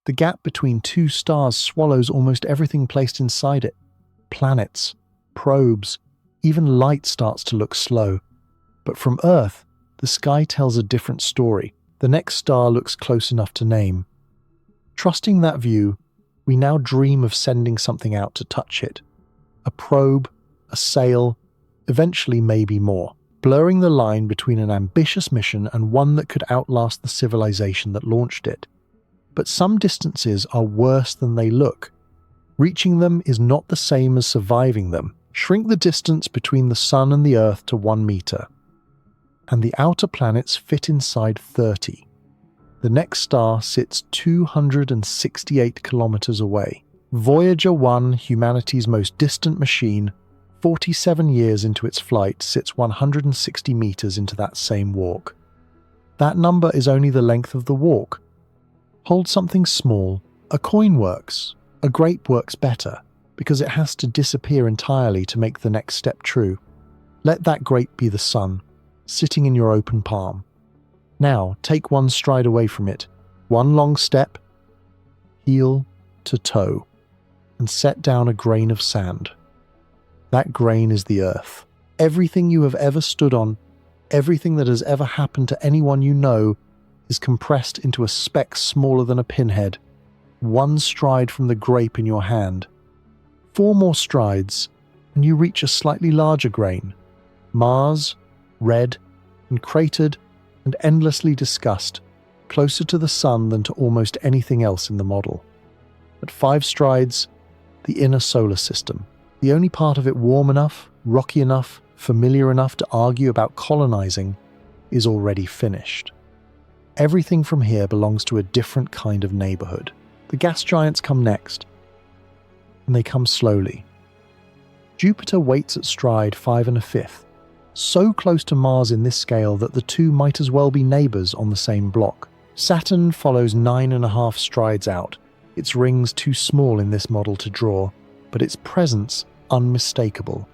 The gap between two stars swallows almost everything placed inside it. Planets, probes, even light starts to look slow. But from Earth, the sky tells a different story. The next star looks close enough to name. Trusting that view, we now dream of sending something out to touch it. A probe, a sail, eventually maybe more, blurring the line between an ambitious mission and one that could outlast the civilization that launched it. But some distances are worse than they look. Reaching them is not the same as surviving them. Shrink the distance between the Sun and the Earth to 1 meter, and the outer planets fit inside 30. The next star sits 268 kilometers away. Voyager 1, humanity's most distant machine, 47 years into its flight, sits 160 meters into that same walk. That number is only the length of the walk. Hold something small. A coin works. A grape works better, because it has to disappear entirely to make the next step true. Let that grape be the Sun, sitting in your open palm. Now, take one stride away from it, one long step, heel to toe, and set down a grain of sand. That grain is the Earth. Everything you have ever stood on, everything that has ever happened to anyone you know, is compressed into a speck smaller than a pinhead, one stride from the grape in your hand. 4 more strides, and you reach a slightly larger grain. Mars, red, and cratered, and endlessly discussed, closer to the Sun than to almost anything else in the model. At 5 strides, the inner solar system, the only part of it warm enough, rocky enough, familiar enough to argue about colonizing, is already finished. Everything from here belongs to a different kind of neighborhood. The gas giants come next, and they come slowly. Jupiter waits at stride 5 1/5, so close to Mars in this scale that the two might as well be neighbors on the same block. Saturn follows 9 1/2 strides out, its rings too small in this model to draw, but its presence unmistakable.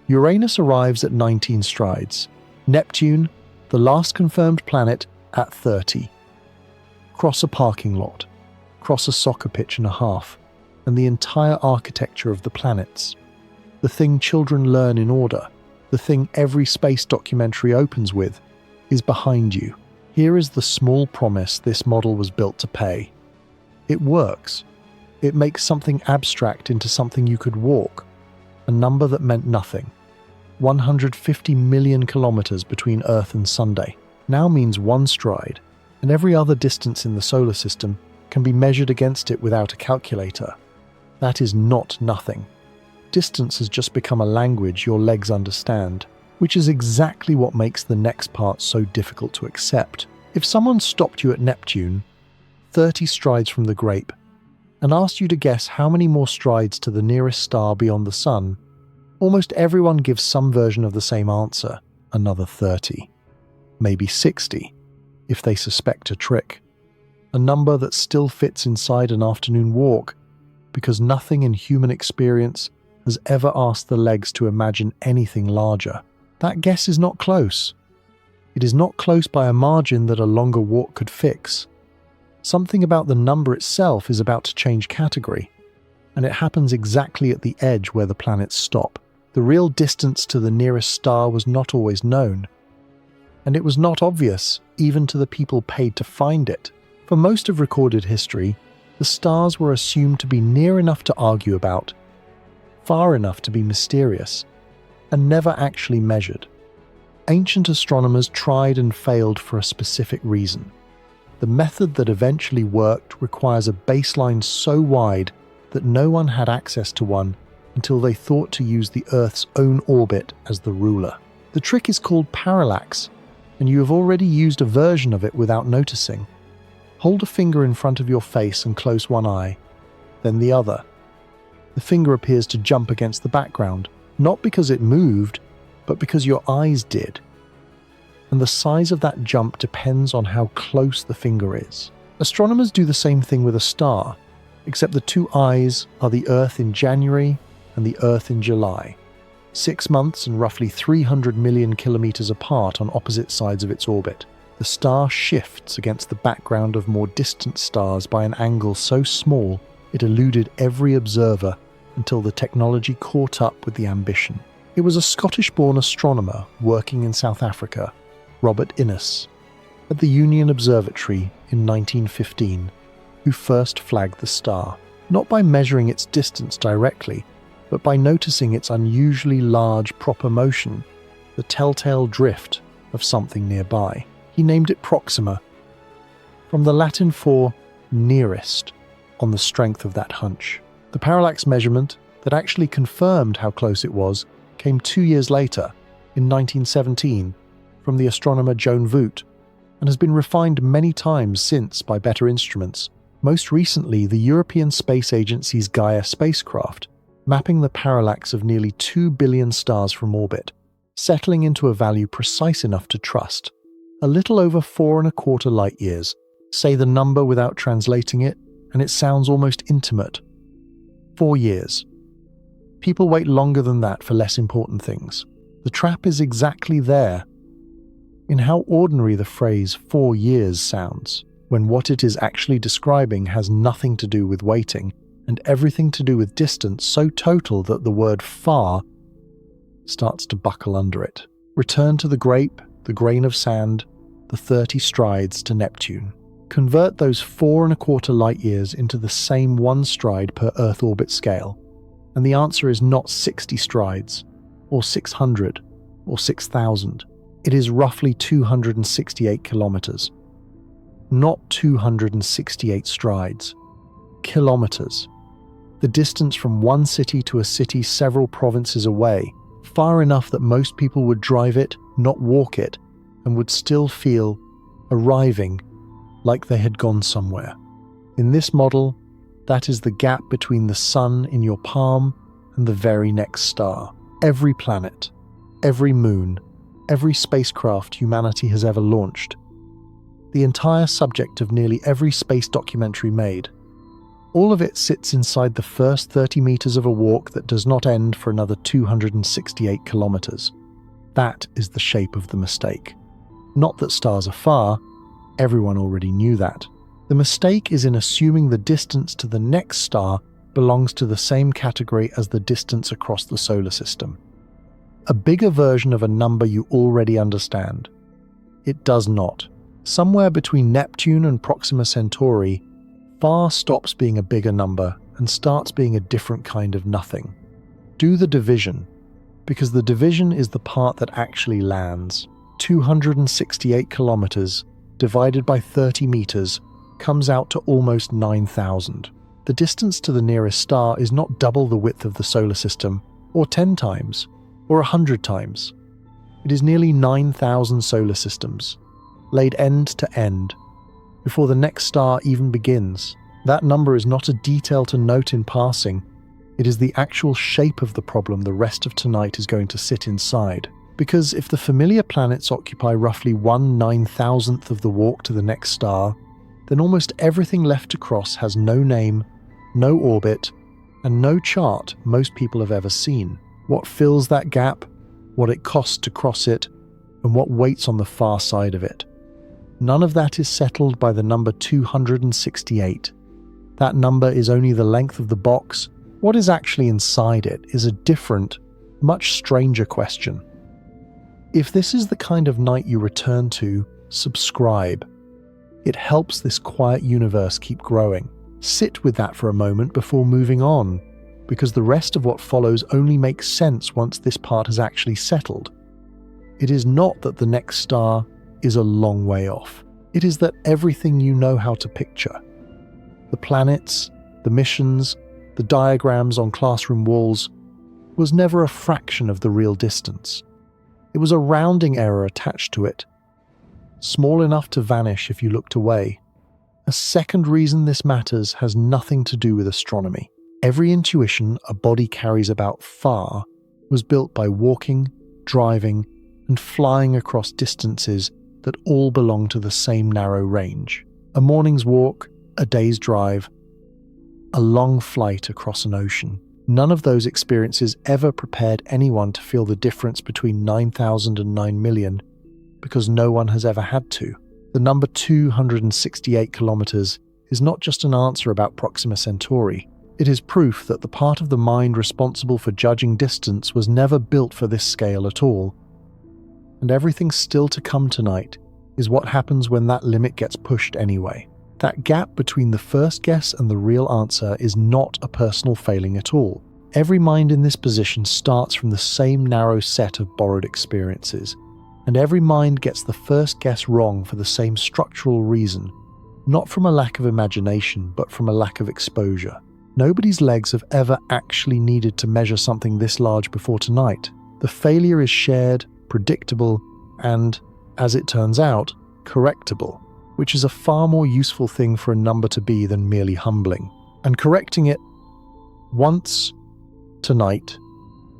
Uranus arrives at 19 strides. Neptune, the last confirmed planet, at 30. Cross a parking lot, cross a soccer pitch and a half, and the entire architecture of the planets. The thing children learn in order, the thing every space documentary opens with, is behind you. Here is the small promise this model was built to pay. It works. It makes something abstract into something you could walk, a number that meant nothing. 150 million kilometers between Earth and Sunday now means 1 stride, and every other distance in the solar system can be measured against it without a calculator. That is not nothing. Distance has just become a language your legs understand, which is exactly what makes the next part so difficult to accept. If someone stopped you at Neptune, 30 strides from the grape, and asked you to guess how many more strides to the nearest star beyond the Sun, almost everyone gives some version of the same answer, another 30. Maybe 60, if they suspect a trick. A number that still fits inside an afternoon walk, because nothing in human experience has ever asked the legs to imagine anything larger. That guess is not close. It is not close by a margin that a longer walk could fix. Something about the number itself is about to change category, and it happens exactly at the edge where the planets stop. The real distance to the nearest star was not always known, and it was not obvious even to the people paid to find it. For most of recorded history, the stars were assumed to be near enough to argue about, far enough to be mysterious, and never actually measured. Ancient astronomers tried and failed for a specific reason. The method that eventually worked requires a baseline so wide that no one had access to one until they thought to use the Earth's own orbit as the ruler. The trick is called parallax, and you have already used a version of it without noticing. Hold a finger in front of your face and close one eye, then the other. The finger appears to jump against the background, not because it moved, but because your eyes did. And the size of that jump depends on how close the finger is. Astronomers do the same thing with a star, except the two eyes are the Earth in January and the Earth in July, 6 months and roughly 300 million kilometers apart on opposite sides of its orbit. The star shifts against the background of more distant stars by an angle so small it eluded every observer until the technology caught up with the ambition. It was a Scottish-born astronomer working in South Africa, Robert Innes, at the Union Observatory in 1915, who first flagged the star, not by measuring its distance directly, but by noticing its unusually large proper motion, the telltale drift of something nearby. He named it Proxima, from the Latin for nearest, on the strength of that hunch. The parallax measurement that actually confirmed how close it was came 2 years later, in 1917, from the astronomer Joan Voot, and has been refined many times since by better instruments, most recently the European Space Agency's Gaia spacecraft, mapping the parallax of nearly 2 billion stars from orbit, settling into a value precise enough to trust. A little over 4.25 light years. Say the number without translating it, and it sounds almost intimate. 4 years. People wait longer than that for less important things. The trap is exactly there, in how ordinary the phrase 4 years sounds, when what it is actually describing has nothing to do with waiting, and everything to do with distance so total that the word far starts to buckle under it. Return to the grape, the grain of sand, the 30 strides to Neptune. Convert those 4.25 light years into the same 1 stride per Earth orbit scale, and the answer is not 60 strides, or 600, or 6,000. It is roughly 268 kilometers. Not 268 strides. Kilometers. The distance from one city to a city several provinces away, far enough that most people would drive it, not walk it, and would still feel arriving like they had gone somewhere. In this model, that is the gap between the sun in your palm and the very next star. Every planet, every moon, every spacecraft humanity has ever launched, the entire subject of nearly every space documentary made, all of it sits inside the first 30 meters of a walk that does not end for another 268 kilometers. That is the shape of the mistake. Not that stars are far, everyone already knew that. The mistake is in assuming the distance to the next star belongs to the same category as the distance across the solar system. A bigger version of a number you already understand. It does not. Somewhere between Neptune and Proxima Centauri, far stops being a bigger number and starts being a different kind of nothing. Do the division, because the division is the part that actually lands. 268 kilometers divided by 30 meters comes out to almost 9,000. The distance to the nearest star is not double the width of the solar system, or 10 times, or 100 times. It is nearly 9,000 solar systems, laid end to end, before the next star even begins. That number is not a detail to note in passing. It is the actual shape of the problem the rest of tonight is going to sit inside. Because if the familiar planets occupy roughly 1/9,000th of the walk to the next star, then almost everything left to cross has no name, no orbit, and no chart most people have ever seen. What fills that gap, what it costs to cross it, and what waits on the far side of it. None of that is settled by the number 268. That number is only the length of the box. What is actually inside it is a different, much stranger question. If this is the kind of night you return to, subscribe. It helps this quiet universe keep growing. Sit with that for a moment before moving on, because the rest of what follows only makes sense once this part has actually settled. It is not that the next star is a long way off. It is that everything you know how to picture, the planets, the missions, the diagrams on classroom walls, was never a fraction of the real distance. It was a rounding error attached to it, small enough to vanish if you looked away. A second reason this matters has nothing to do with astronomy. Every intuition a body carries about far was built by walking, driving, and flying across distances that all belong to the same narrow range. A morning's walk, a day's drive, a long flight across an ocean. None of those experiences ever prepared anyone to feel the difference between 9,000 and 9 million, because no one has ever had to. The number 268 kilometers is not just an answer about Proxima Centauri. It is proof that the part of the mind responsible for judging distance was never built for this scale at all. And everything still to come tonight is what happens when that limit gets pushed anyway. That gap between the first guess and the real answer is not a personal failing at all. Every mind in this position starts from the same narrow set of borrowed experiences, and every mind gets the first guess wrong for the same structural reason, not from a lack of imagination, but from a lack of exposure. Nobody's legs have ever actually needed to measure something this large before tonight. The failure is shared, predictable, and, as it turns out, correctable, which is a far more useful thing for a number to be than merely humbling. And correcting it once, tonight,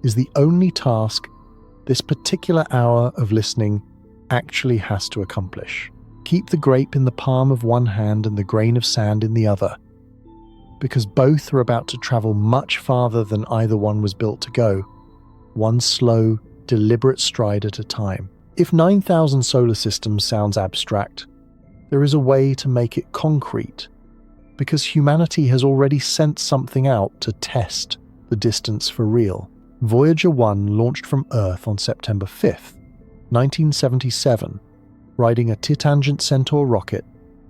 is the only task this particular hour of listening actually has to accomplish. Keep the grape in the palm of one hand and the grain of sand in the other, because both are about to travel much farther than either one was built to go, one slow, deliberate stride at a time. If 9,000 solar systems sounds abstract, there is a way to make it concrete, because humanity has already sent something out to test the distance for real. Voyager 1 launched from Earth on September 5th, 1977, riding a Titangent Centaur rocket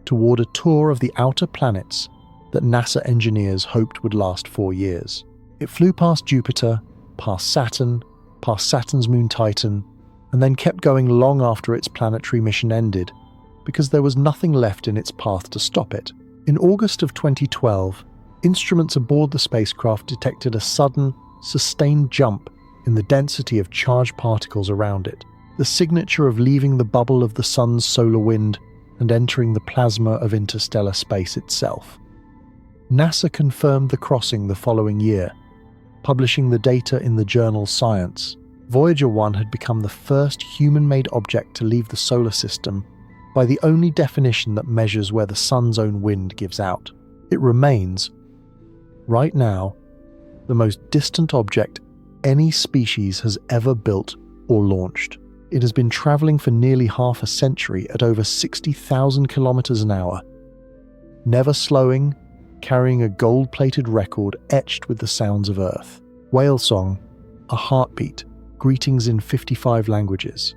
toward a tour of the outer planets that NASA engineers hoped would last 4 years. It flew past Jupiter, past Saturn's moon Titan, and then kept going long after its planetary mission ended, because there was nothing left in its path to stop it. In August of 2012, instruments aboard the spacecraft detected a sudden, sustained jump in the density of charged particles around it, the signature of leaving the bubble of the sun's solar wind and entering the plasma of interstellar space itself. NASA confirmed the crossing the following year, publishing the data in the journal Science. Voyager 1 had become the first human-made object to leave the solar system by the only definition that measures where the sun's own wind gives out. It remains, right now, the most distant object any species has ever built or launched. It has been traveling for nearly half a century at over 60,000 kilometers an hour, never slowing, carrying a gold-plated record etched with the sounds of Earth. Whale song, a heartbeat, greetings in 55 languages.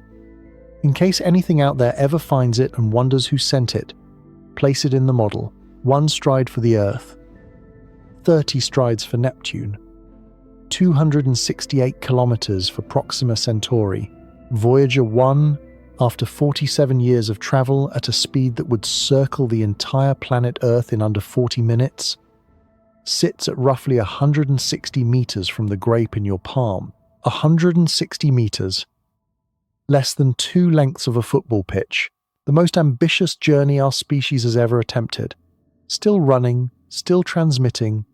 In case anything out there ever finds it and wonders who sent it, place it in the model. 1 stride for the Earth, 30 strides for Neptune, 268 kilometers for Proxima Centauri. Voyager 1, after 47 years of travel at a speed that would circle the entire planet Earth in under 40 minutes, sits at roughly 160 meters from the grape in your palm. 160 meters, less than 2 lengths of a football pitch, the most ambitious journey our species has ever attempted. Still running, still transmitting,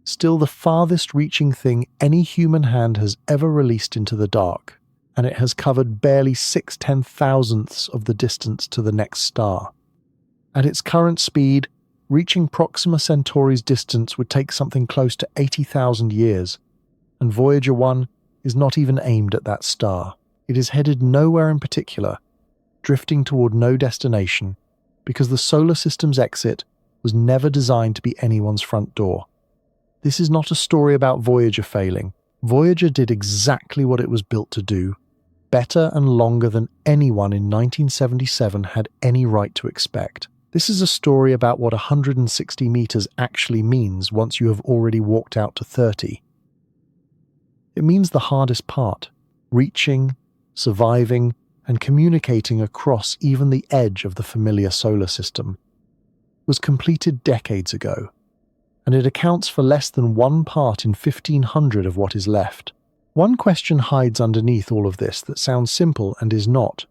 still the farthest reaching thing any human hand has ever released into the dark, and it has covered barely 6/10,000ths of the distance to the next star. At its current speed, reaching Proxima Centauri's distance would take something close to 80,000 years, and Voyager 1 is not even aimed at that star. It is headed nowhere in particular, drifting toward no destination, because the solar system's exit was never designed to be anyone's front door. This is not a story about Voyager failing. Voyager did exactly what it was built to do, better and longer than anyone in 1977 had any right to expect. This is a story about what 160 meters actually means once you have already walked out to 30. It means the hardest part, reaching, surviving, and communicating across even the edge of the familiar solar system, was completed decades ago, and it accounts for less than 1 part in 1,500 of what is left. One question hides underneath all of this that sounds simple and is not.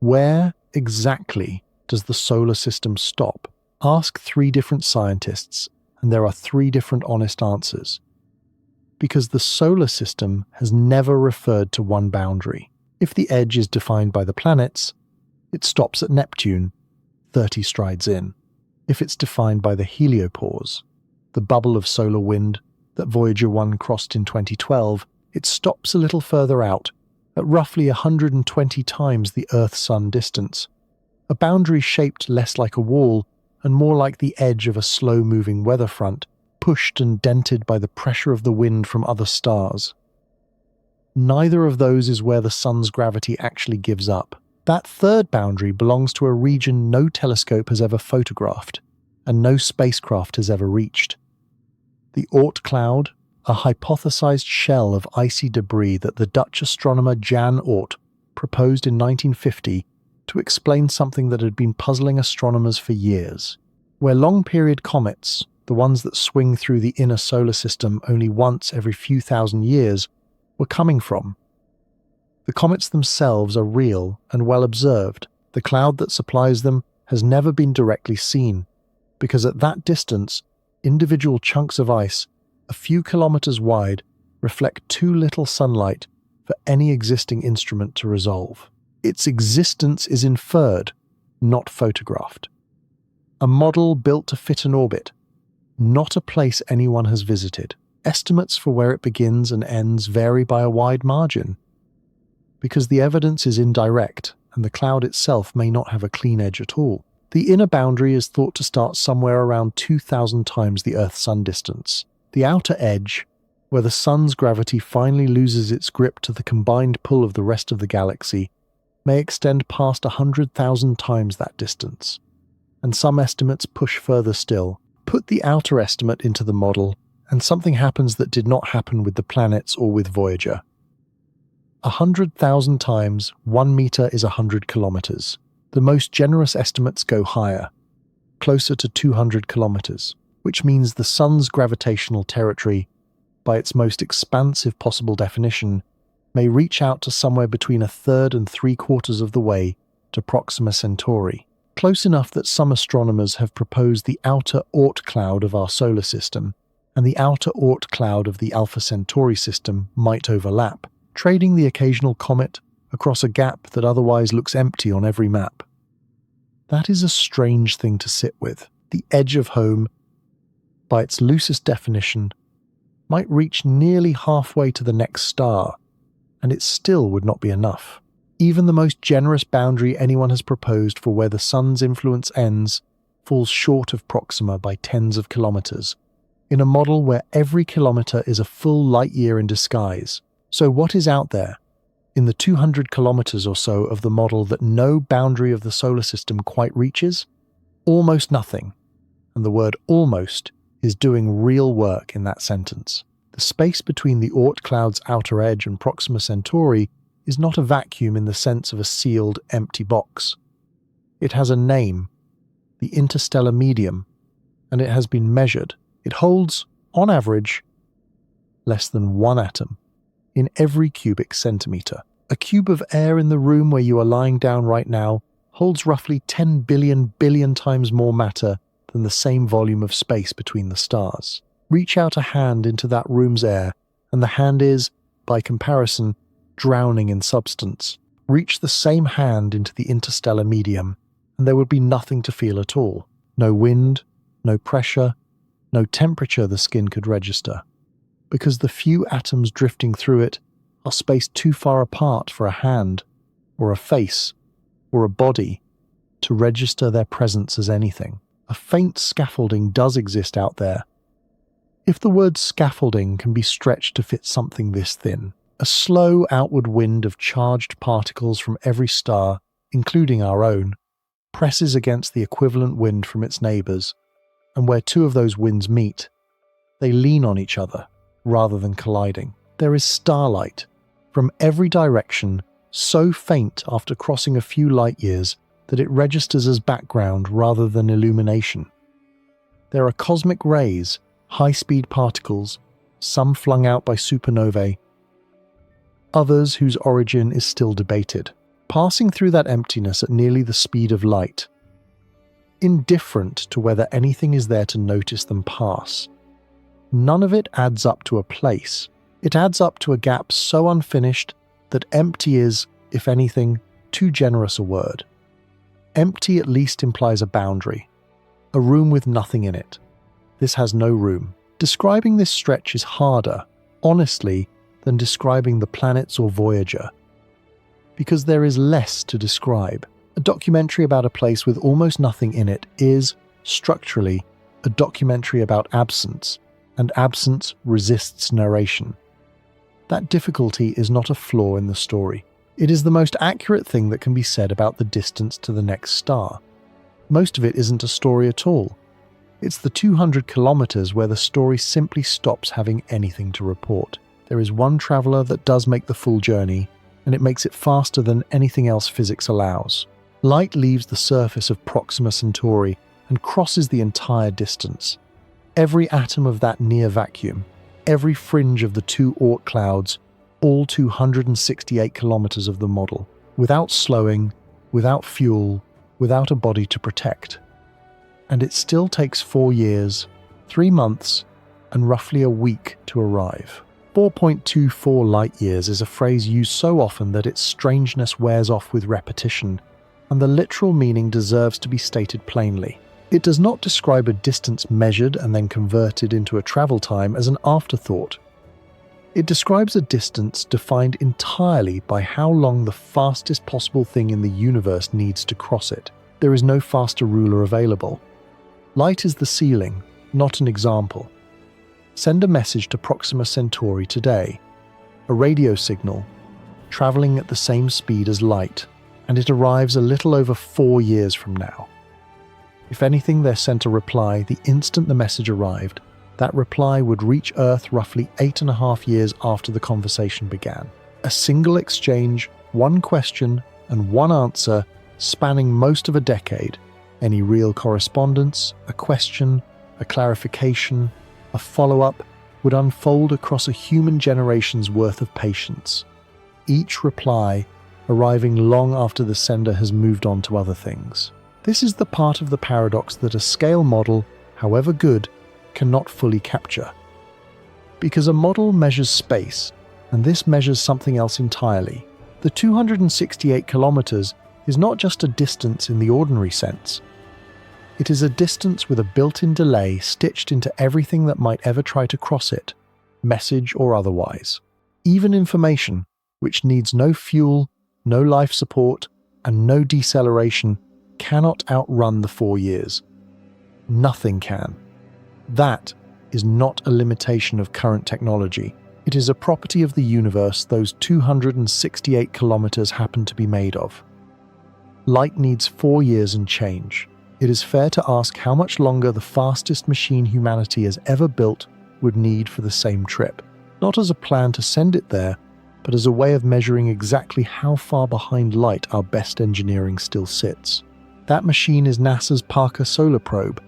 Where exactly does the solar system stop? Ask 3 different scientists, and there are 3 different honest answers. Because the solar system has never referred to one boundary. If the edge is defined by the planets, it stops at Neptune, 30 strides in. If it's defined by the heliopause, the bubble of solar wind that Voyager 1 crossed in 2012, it stops a little further out, at roughly 120 times the Earth-Sun distance. a boundary shaped less like a wall and more like the edge of a slow-moving weather front, pushed and dented by the pressure of the wind from other stars. Neither of those is where the sun's gravity actually gives up. That third boundary belongs to a region no telescope has ever photographed, and no spacecraft has ever reached. The Oort cloud, a hypothesized shell of icy debris that the Dutch astronomer Jan Oort proposed in 1950 to explain something that had been puzzling astronomers for years, where long-period comets, the ones that swing through the inner solar system only once every few thousand years, were coming from. The comets themselves are real and well observed. The cloud that supplies them has never been directly seen, because at that distance, individual chunks of ice, a few kilometers wide, reflect too little sunlight for any existing instrument to resolve. Its existence is inferred, not photographed. A model built to fit an orbit, not a place anyone has visited. Estimates for where it begins and ends vary by a wide margin, because the evidence is indirect and the cloud itself may not have a clean edge at all. The inner boundary is thought to start somewhere around 2,000 times the Earth-Sun distance. The outer edge, where the Sun's gravity finally loses its grip to the combined pull of the rest of the galaxy, may extend past 100,000 times that distance. And some estimates push further still. Put the outer estimate into the model, and something happens that did not happen with the planets or with Voyager. 100,000 times 1 meter is 100 kilometers. The most generous estimates go higher, closer to 200 kilometers, which means the Sun's gravitational territory, by its most expansive possible definition, may reach out to somewhere between 1/3 and 3/4 of the way to Proxima Centauri, close enough that some astronomers have proposed the outer Oort cloud of our solar system and the outer Oort cloud of the Alpha Centauri system might overlap, trading the occasional comet across a gap that otherwise looks empty on every map. That is a strange thing to sit with. The edge of home, by its loosest definition, might reach nearly halfway to the next star, and it still would not be enough. Even the most generous boundary anyone has proposed for where the Sun's influence ends falls short of Proxima by tens of kilometers, in a model where every kilometer is a full light year in disguise. So what is out there, in the 200 kilometers or so of the model that no boundary of the solar system quite reaches? Almost nothing. And the word almost is doing real work in that sentence. The space between the Oort cloud's outer edge and Proxima Centauri is not a vacuum in the sense of a sealed, empty box. It has a name, the interstellar medium, and it has been measured. It holds, on average, less than 1 atom in every cubic centimeter. A cube of air in the room where you are lying down right now holds roughly 10 billion times more matter than the same volume of space between the stars. Reach out a hand into that room's air, and the hand is, by comparison, drowning in substance. Reach the same hand into the interstellar medium, and there would be nothing to feel at all. No wind, no pressure, no temperature the skin could register, because the few atoms drifting through it are spaced too far apart for a hand, or a face, or a body to register their presence as anything. A faint scaffolding does exist out there. If the word scaffolding can be stretched to fit something this thin, a slow outward wind of charged particles from every star, including our own, presses against the equivalent wind from its neighbors, and where two of those winds meet, they lean on each other rather than colliding. There is starlight from every direction, so faint after crossing a few light years that it registers as background rather than illumination. There are cosmic rays, high-speed particles, some flung out by supernovae, others whose origin is still debated, passing through that emptiness at nearly the speed of light, indifferent to whether anything is there to notice them pass. None of it adds up to a place. It adds up to a gap so unfinished that empty is, if anything, too generous a word. Empty at least implies a boundary, a room with nothing in it. This has no room. Describing this stretch is harder, honestly, than describing the planets or Voyager, because there is less to describe. A documentary about a place with almost nothing in it is, structurally, a documentary about absence, and absence resists narration. That difficulty is not a flaw in the story. It is the most accurate thing that can be said about the distance to the next star. Most of it isn't a story at all. It's the 200 kilometers where the story simply stops having anything to report. There is one traveler that does make the full journey, and it makes it faster than anything else physics allows. Light leaves the surface of Proxima Centauri and crosses the entire distance. Every atom of that near vacuum, every fringe of the two Oort clouds, all 268 kilometers of the model, without slowing, without fuel, without a body to protect. And it still takes 4 years, 3 months, and roughly a week to arrive. 4.24 light years is a phrase used so often that its strangeness wears off with repetition, and the literal meaning deserves to be stated plainly. It does not describe a distance measured and then converted into a travel time as an afterthought. It describes a distance defined entirely by how long the fastest possible thing in the universe needs to cross it. There is no faster ruler available. Light is the ceiling, not an example. Send a message to Proxima Centauri today, a radio signal, traveling at the same speed as light, and it arrives a little over 4 years from now. If anything, they sent a reply the instant the message arrived. That reply would reach Earth roughly 8.5 years after the conversation began. A single exchange, one question, and one answer spanning most of a decade. Any real correspondence, a question, a clarification, a follow-up would unfold across a human generation's worth of patience. Each reply arriving long after the sender has moved on to other things. This is the part of the paradox that a scale model, however good, cannot fully capture. Because a model measures space, and this measures something else entirely. The 268 kilometers is not just a distance in the ordinary sense. It is a distance with a built-in delay stitched into everything that might ever try to cross it, message or otherwise. Even information, which needs no fuel, no life support, and no deceleration, cannot outrun the 4 years. Nothing can. That is not a limitation of current technology. It is a property of the universe those 268 kilometers happen to be made of. Light needs 4 years and change. It is fair to ask how much longer the fastest machine humanity has ever built would need for the same trip. Not as a plan to send it there, but as a way of measuring exactly how far behind light our best engineering still sits. That machine is NASA's Parker Solar Probe,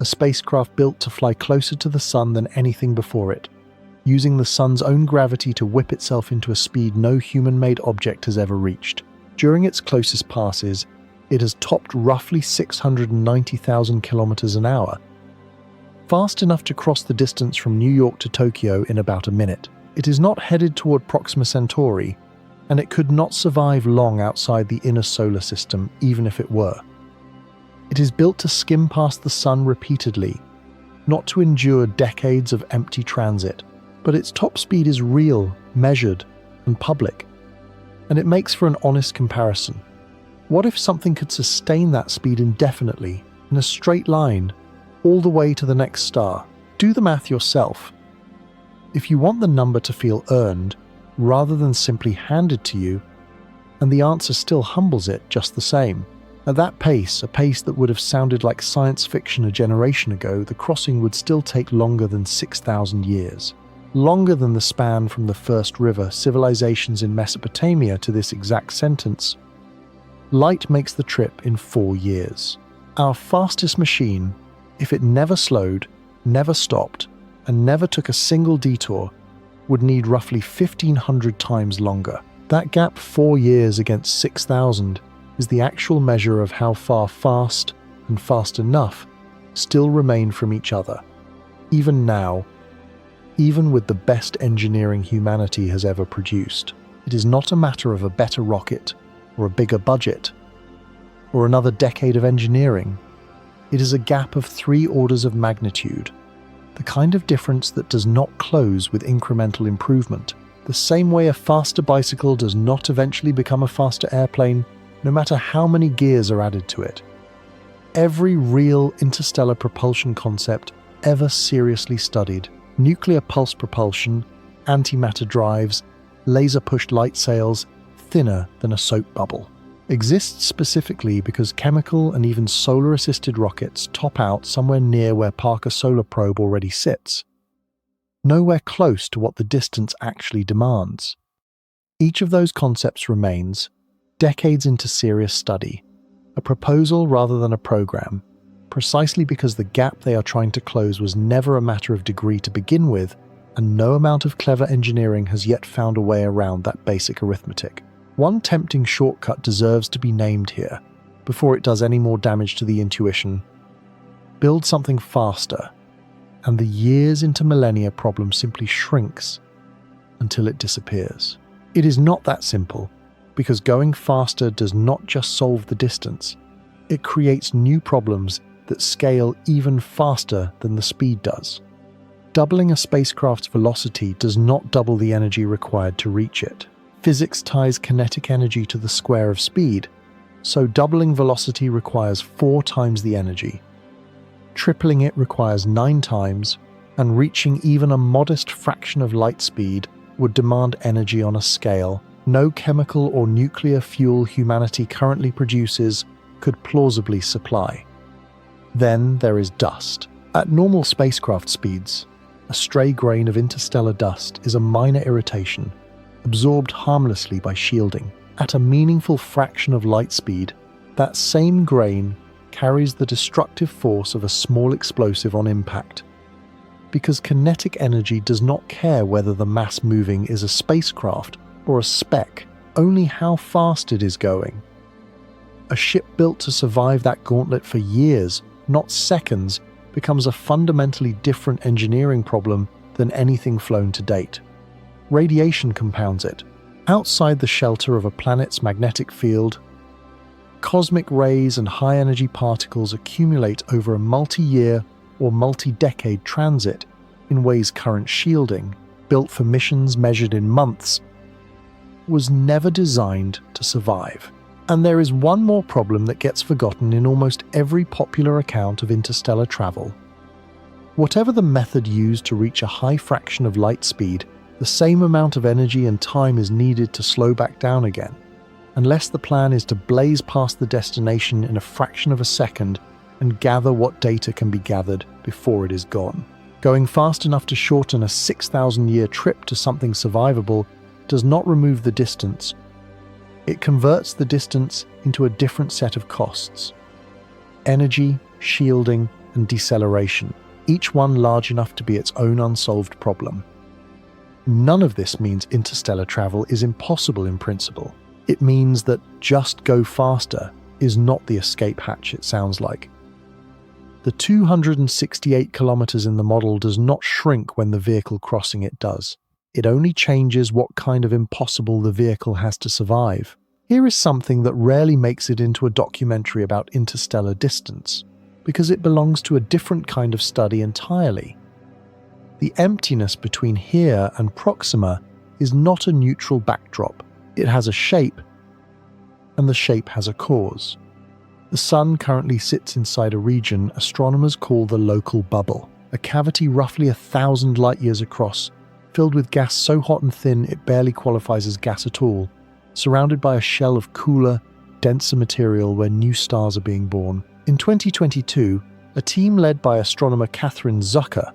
a spacecraft built to fly closer to the sun than anything before it, using the sun's own gravity to whip itself into a speed no human-made object has ever reached. During its closest passes, it has topped roughly 690,000 kilometers an hour, fast enough to cross the distance from New York to Tokyo in about a minute. It is not headed toward Proxima Centauri, and it could not survive long outside the inner solar system, even if it were. It is built to skim past the sun repeatedly, not to endure decades of empty transit, but its top speed is real, measured, and public, and it makes for an honest comparison. What if something could sustain that speed indefinitely, in a straight line, all the way to the next star? Do the math yourself. If you want the number to feel earned, rather than simply handed to you, and the answer still humbles it just the same. At that pace, a pace that would have sounded like science fiction a generation ago, the crossing would still take longer than 6,000 years. Longer than the span from the first river civilizations in Mesopotamia to this exact sentence. Light makes the trip in 4 years. Our fastest machine, if it never slowed, never stopped, and never took a single detour, would need roughly 1,500 times longer. That gap 4 years against 6,000 is the actual measure of how far fast and fast enough still remain from each other. Even now, even with the best engineering humanity has ever produced, it is not a matter of a better rocket or a bigger budget or another decade of engineering. It is a gap of 3 orders of magnitude, the kind of difference that does not close with incremental improvement. The same way a faster bicycle does not eventually become a faster airplane, no matter how many gears are added to it. Every real interstellar propulsion concept ever seriously studied, nuclear pulse propulsion, antimatter drives, laser-pushed light sails, thinner than a soap bubble, exists specifically because chemical and even solar-assisted rockets top out somewhere near where Parker Solar Probe already sits, nowhere close to what the distance actually demands. Each of those concepts remains, decades into serious study, a proposal rather than a program, precisely because the gap they are trying to close was never a matter of degree to begin with, and no amount of clever engineering has yet found a way around that basic arithmetic. One tempting shortcut deserves to be named here, before it does any more damage to the intuition. Build something faster, and the years into millennia problem simply shrinks until it disappears. It is not that simple, because going faster does not just solve the distance, it creates new problems that scale even faster than the speed does. Doubling a spacecraft's velocity does not double the energy required to reach it. Physics ties kinetic energy to the square of speed, so doubling velocity requires 4 times the energy. Tripling it requires 9 times, and reaching even a modest fraction of light speed would demand energy on a scale no chemical or nuclear fuel humanity currently produces could plausibly supply. Then there is dust. At normal spacecraft speeds, a stray grain of interstellar dust is a minor irritation, absorbed harmlessly by shielding. At a meaningful fraction of light speed, that same grain carries the destructive force of a small explosive on impact. Because kinetic energy does not care whether the mass moving is a spacecraft or a speck, only how fast it is going. A ship built to survive that gauntlet for years, not seconds, becomes a fundamentally different engineering problem than anything flown to date. Radiation compounds it. Outside the shelter of a planet's magnetic field, cosmic rays and high-energy particles accumulate over a multi-year or multi-decade transit in ways current shielding, built for missions measured in months, was never designed to survive. And there is one more problem that gets forgotten in almost every popular account of interstellar travel. Whatever the method used to reach a high fraction of light speed, the same amount of energy and time is needed to slow back down again, unless the plan is to blaze past the destination in a fraction of a second and gather what data can be gathered before it is gone. Going fast enough to shorten a 6,000-year trip to something survivable does not remove the distance. It converts the distance into a different set of costs. Energy, shielding, and deceleration, each one large enough to be its own unsolved problem. None of this means interstellar travel is impossible in principle. It means that just go faster is not the escape hatch it sounds like. The 268 kilometers in the model does not shrink when the vehicle crossing it does. It only changes what kind of impossible the vehicle has to survive. Here is something that rarely makes it into a documentary about interstellar distance, because it belongs to a different kind of study entirely. The emptiness between here and Proxima is not a neutral backdrop. It has a shape, and the shape has a cause. The Sun currently sits inside a region astronomers call the local bubble, a cavity roughly 1,000 light-years across, filled with gas so hot and thin it barely qualifies as gas at all, surrounded by a shell of cooler, denser material where new stars are being born. In 2022, a team led by astronomer Catherine Zucker,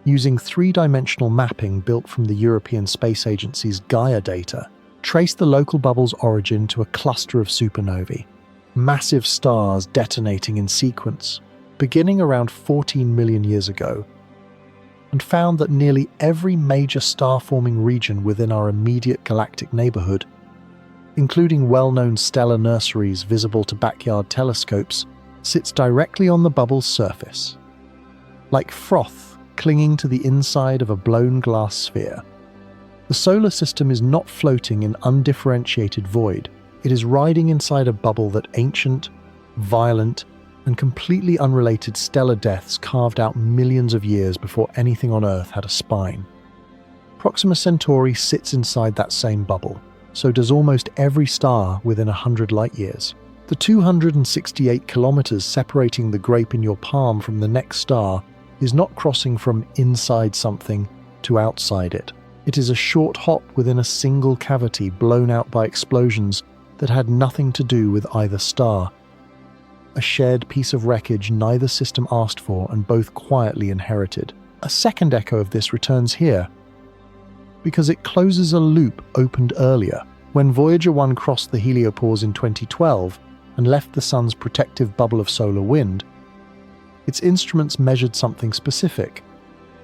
using 3-dimensional mapping built from the European Space Agency's Gaia data, traced the local bubble's origin to a cluster of supernovae, massive stars detonating in sequence, beginning around 14 million years ago, and found that nearly every major star-forming region within our immediate galactic neighborhood, including well-known stellar nurseries visible to backyard telescopes, sits directly on the bubble's surface. Like froth clinging to the inside of a blown glass sphere. The solar system is not floating in undifferentiated void. It is riding inside a bubble that ancient, violent, and completely unrelated stellar deaths carved out millions of years before anything on Earth had a spine. Proxima Centauri sits inside that same bubble, so does almost every star within 100 light-years. The 268 kilometers separating the grape in your palm from the next star is not crossing from inside something to outside it. It is a short hop within a single cavity blown out by explosions that had nothing to do with either star. A shared piece of wreckage neither system asked for and both quietly inherited. A second echo of this returns here, because it closes a loop opened earlier. When Voyager 1 crossed the heliopause in 2012 and left the Sun's protective bubble of solar wind, its instruments measured something specific: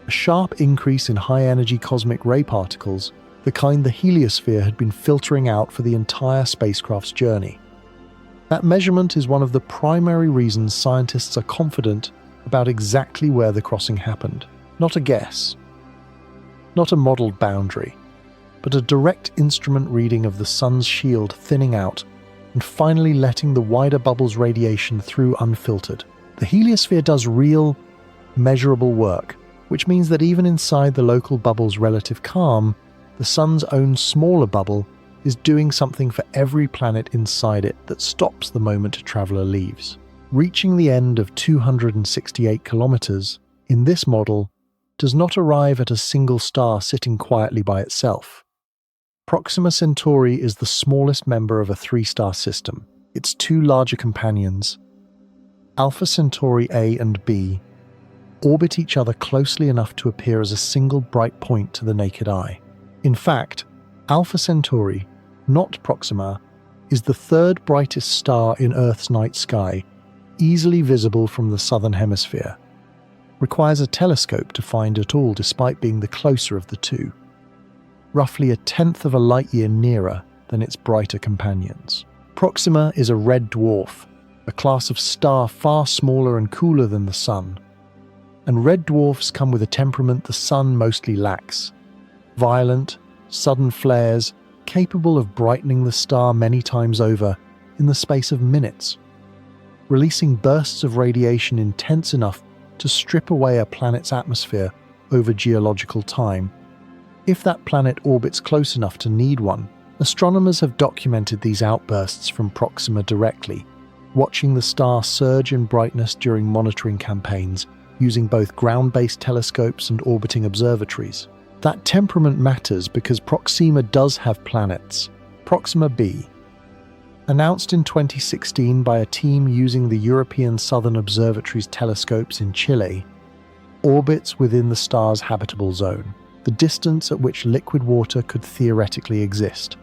a sharp increase in high-energy cosmic ray particles, the kind the heliosphere had been filtering out for the entire spacecraft's journey. That measurement is one of the primary reasons scientists are confident about exactly where the crossing happened. Not a guess, not a modeled boundary, but a direct instrument reading of the Sun's shield thinning out and finally letting the wider bubble's radiation through unfiltered. The heliosphere does real, measurable work, which means that even inside the local bubble's relative calm, the Sun's own smaller bubble is doing something for every planet inside it that stops the moment a traveler leaves. Reaching the end of 268 kilometers, in this model, does not arrive at a single star sitting quietly by itself. Proxima Centauri is the smallest member of a three-star system. Its two larger companions, Alpha Centauri A and B, orbit each other closely enough to appear as a single bright point to the naked eye. In fact, Alpha Centauri, not Proxima, is the third brightest star in Earth's night sky, easily visible from the southern hemisphere. Requires a telescope to find at all despite being the closer of the two. Roughly a tenth of a light-year nearer than its brighter companions. Proxima is a red dwarf, a class of star far smaller and cooler than the Sun. And red dwarfs come with a temperament the Sun mostly lacks. Violent, sudden flares, capable of brightening the star many times over in the space of minutes, releasing bursts of radiation intense enough to strip away a planet's atmosphere over geological time. If that planet orbits close enough to need one, astronomers have documented these outbursts from Proxima directly, watching the star surge in brightness during monitoring campaigns using both ground-based telescopes and orbiting observatories. That temperament matters because Proxima does have planets. Proxima b, announced in 2016 by a team using the European Southern Observatory's telescopes in Chile, orbits within the star's habitable zone, the distance at which liquid water could theoretically exist.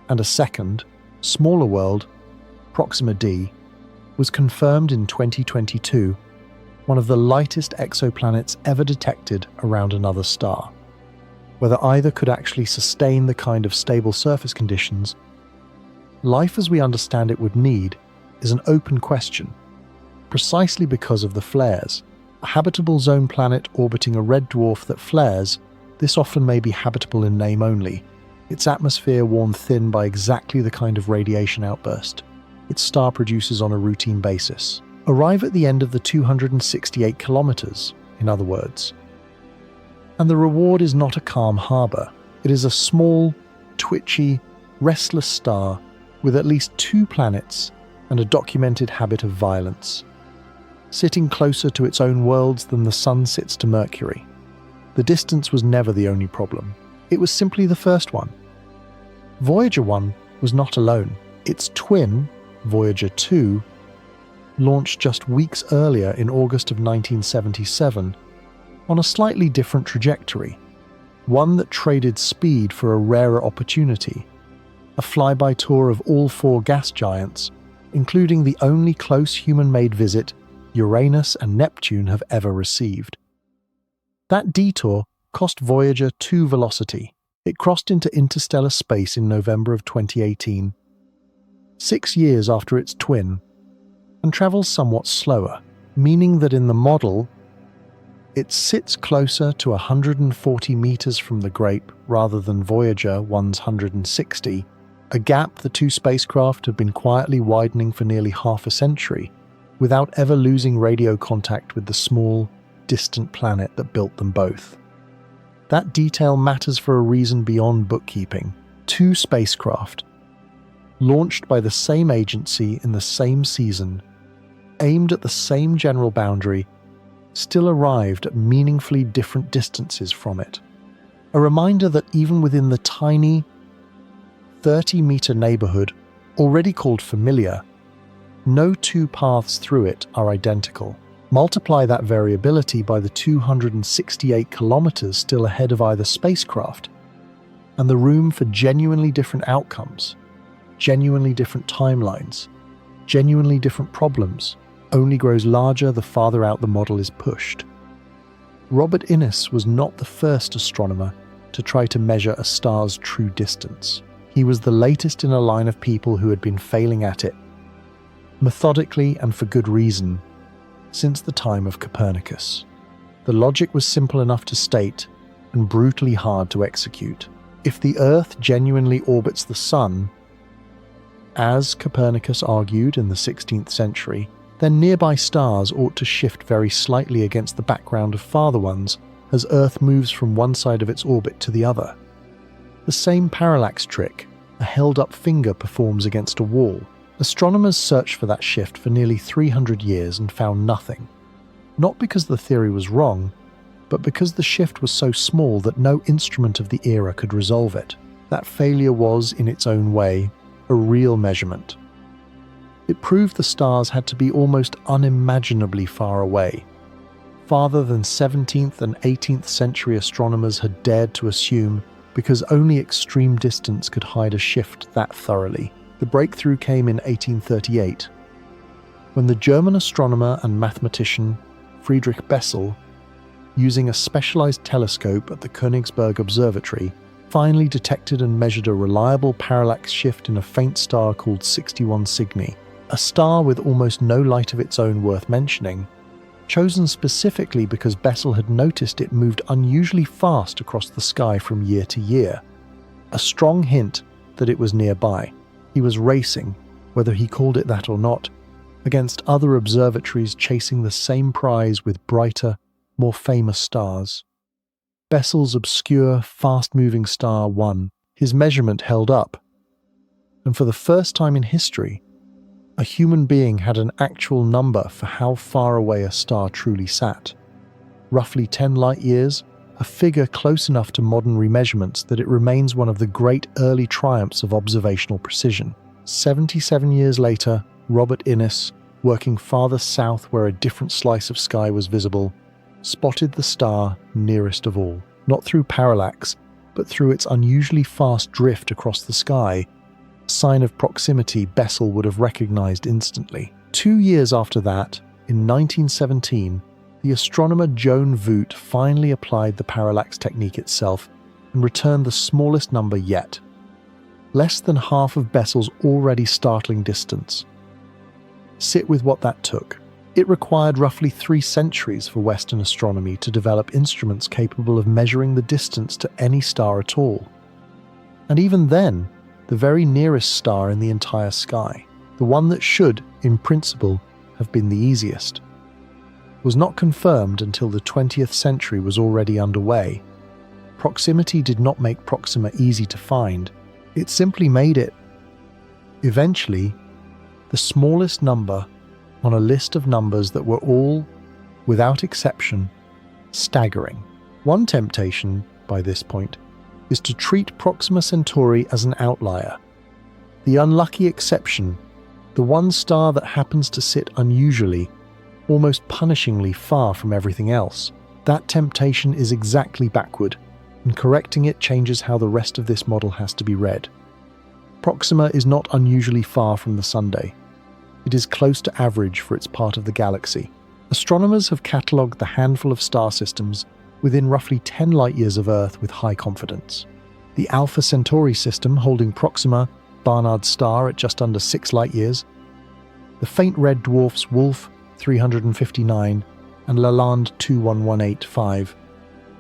And a second, smaller world, Proxima d, was confirmed in 2022, one of the lightest exoplanets ever detected around another star. Whether either could actually sustain the kind of stable surface conditions life as we understand it would need is an open question, precisely because of the flares. A habitable zone planet orbiting a red dwarf that flares, this often may be habitable in name only, its atmosphere worn thin by exactly the kind of radiation outburst its star produces on a routine basis. Arrive at the end of the 268 kilometers, in other words. And the reward is not a calm harbor. It is a small, twitchy, restless star with at least two planets and a documented habit of violence, sitting closer to its own worlds than the Sun sits to Mercury. The distance was never the only problem. It was simply the first one. Voyager 1 was not alone. Its twin, Voyager 2, launched just weeks earlier in August of 1977 on a slightly different trajectory, one that traded speed for a rarer opportunity, a flyby tour of all four gas giants, including the only close human-made visit Uranus and Neptune have ever received. That detour cost Voyager 2 velocity. It crossed into interstellar space in November of 2018, 6 years after its twin, and travels somewhat slower, meaning that in the model, it sits closer to 140 meters from the Grape rather than Voyager 1's 160, a gap the two spacecraft have been quietly widening for nearly half a century, without ever losing radio contact with the small, distant planet that built them both. That detail matters for a reason beyond bookkeeping. 2 spacecraft, launched by the same agency in the same season, aimed at the same general boundary, still arrived at meaningfully different distances from it. A reminder that even within the tiny 30-meter neighborhood, already called familiar, no 2 paths through it are identical. Multiply that variability by the 268 kilometers still ahead of either spacecraft, and the room for genuinely different outcomes, genuinely different timelines, genuinely different problems only grows larger the farther out the model is pushed. Robert Innes was not the first astronomer to try to measure a star's true distance. He was the latest in a line of people who had been failing at it, methodically and for good reason, since the time of Copernicus. The logic was simple enough to state and brutally hard to execute. If the Earth genuinely orbits the Sun, as Copernicus argued in the 16th century, then nearby stars ought to shift very slightly against the background of farther ones as Earth moves from one side of its orbit to the other. The same parallax trick a held-up finger performs against a wall. Astronomers searched for that shift for nearly 300 years and found nothing. Not because the theory was wrong, but because the shift was so small that no instrument of the era could resolve it. That failure was, in its own way, a real measurement. It proved the stars had to be almost unimaginably far away, farther than 17th and 18th century astronomers had dared to assume, because only extreme distance could hide a shift that thoroughly. The breakthrough came in 1838, when the German astronomer and mathematician Friedrich Bessel, using a specialized telescope at the Königsberg Observatory, finally detected and measured a reliable parallax shift in a faint star called 61 Cygni, a star with almost no light of its own worth mentioning, chosen specifically because Bessel had noticed it moved unusually fast across the sky from year to year, a strong hint that it was nearby. He was racing, whether he called it that or not, against other observatories chasing the same prize with brighter, more famous stars. Bessel's obscure, fast-moving star won. His measurement held up. And for the first time in history, a human being had an actual number for how far away a star truly sat. Roughly 10 light-years, a figure close enough to modern remeasurements that it remains one of the great early triumphs of observational precision. 77 years later, Robert Innes, working farther south where a different slice of sky was visible, spotted the star nearest of all, not through parallax, but through its unusually fast drift across the sky, a sign of proximity Bessel would have recognized instantly. 2 years after that, in 1917, the astronomer Joan Voot finally applied the parallax technique itself and returned the smallest number yet, less than half of Bessel's already startling distance. Sit with what that took. It required roughly 3 centuries for Western astronomy to develop instruments capable of measuring the distance to any star at all. And even then, the very nearest star in the entire sky, the one that should, in principle, have been the easiest, was not confirmed until the 20th century was already underway. Proximity did not make Proxima easy to find. It simply made it, eventually, the smallest number on a list of numbers that were all, without exception, staggering. One temptation, by this point, is to treat Proxima Centauri as an outlier, the unlucky exception, the one star that happens to sit unusually, almost punishingly far from everything else. That temptation is exactly backward, and correcting it changes how the rest of this model has to be read. Proxima is not unusually far from the Sunday. It is close to average for its part of the galaxy. Astronomers have catalogued the handful of star systems within roughly 10 light-years of Earth with high confidence. The Alpha Centauri system holding Proxima, Barnard's star at just under 6 light-years, the faint red dwarfs Wolf 359 and Lalande 21185,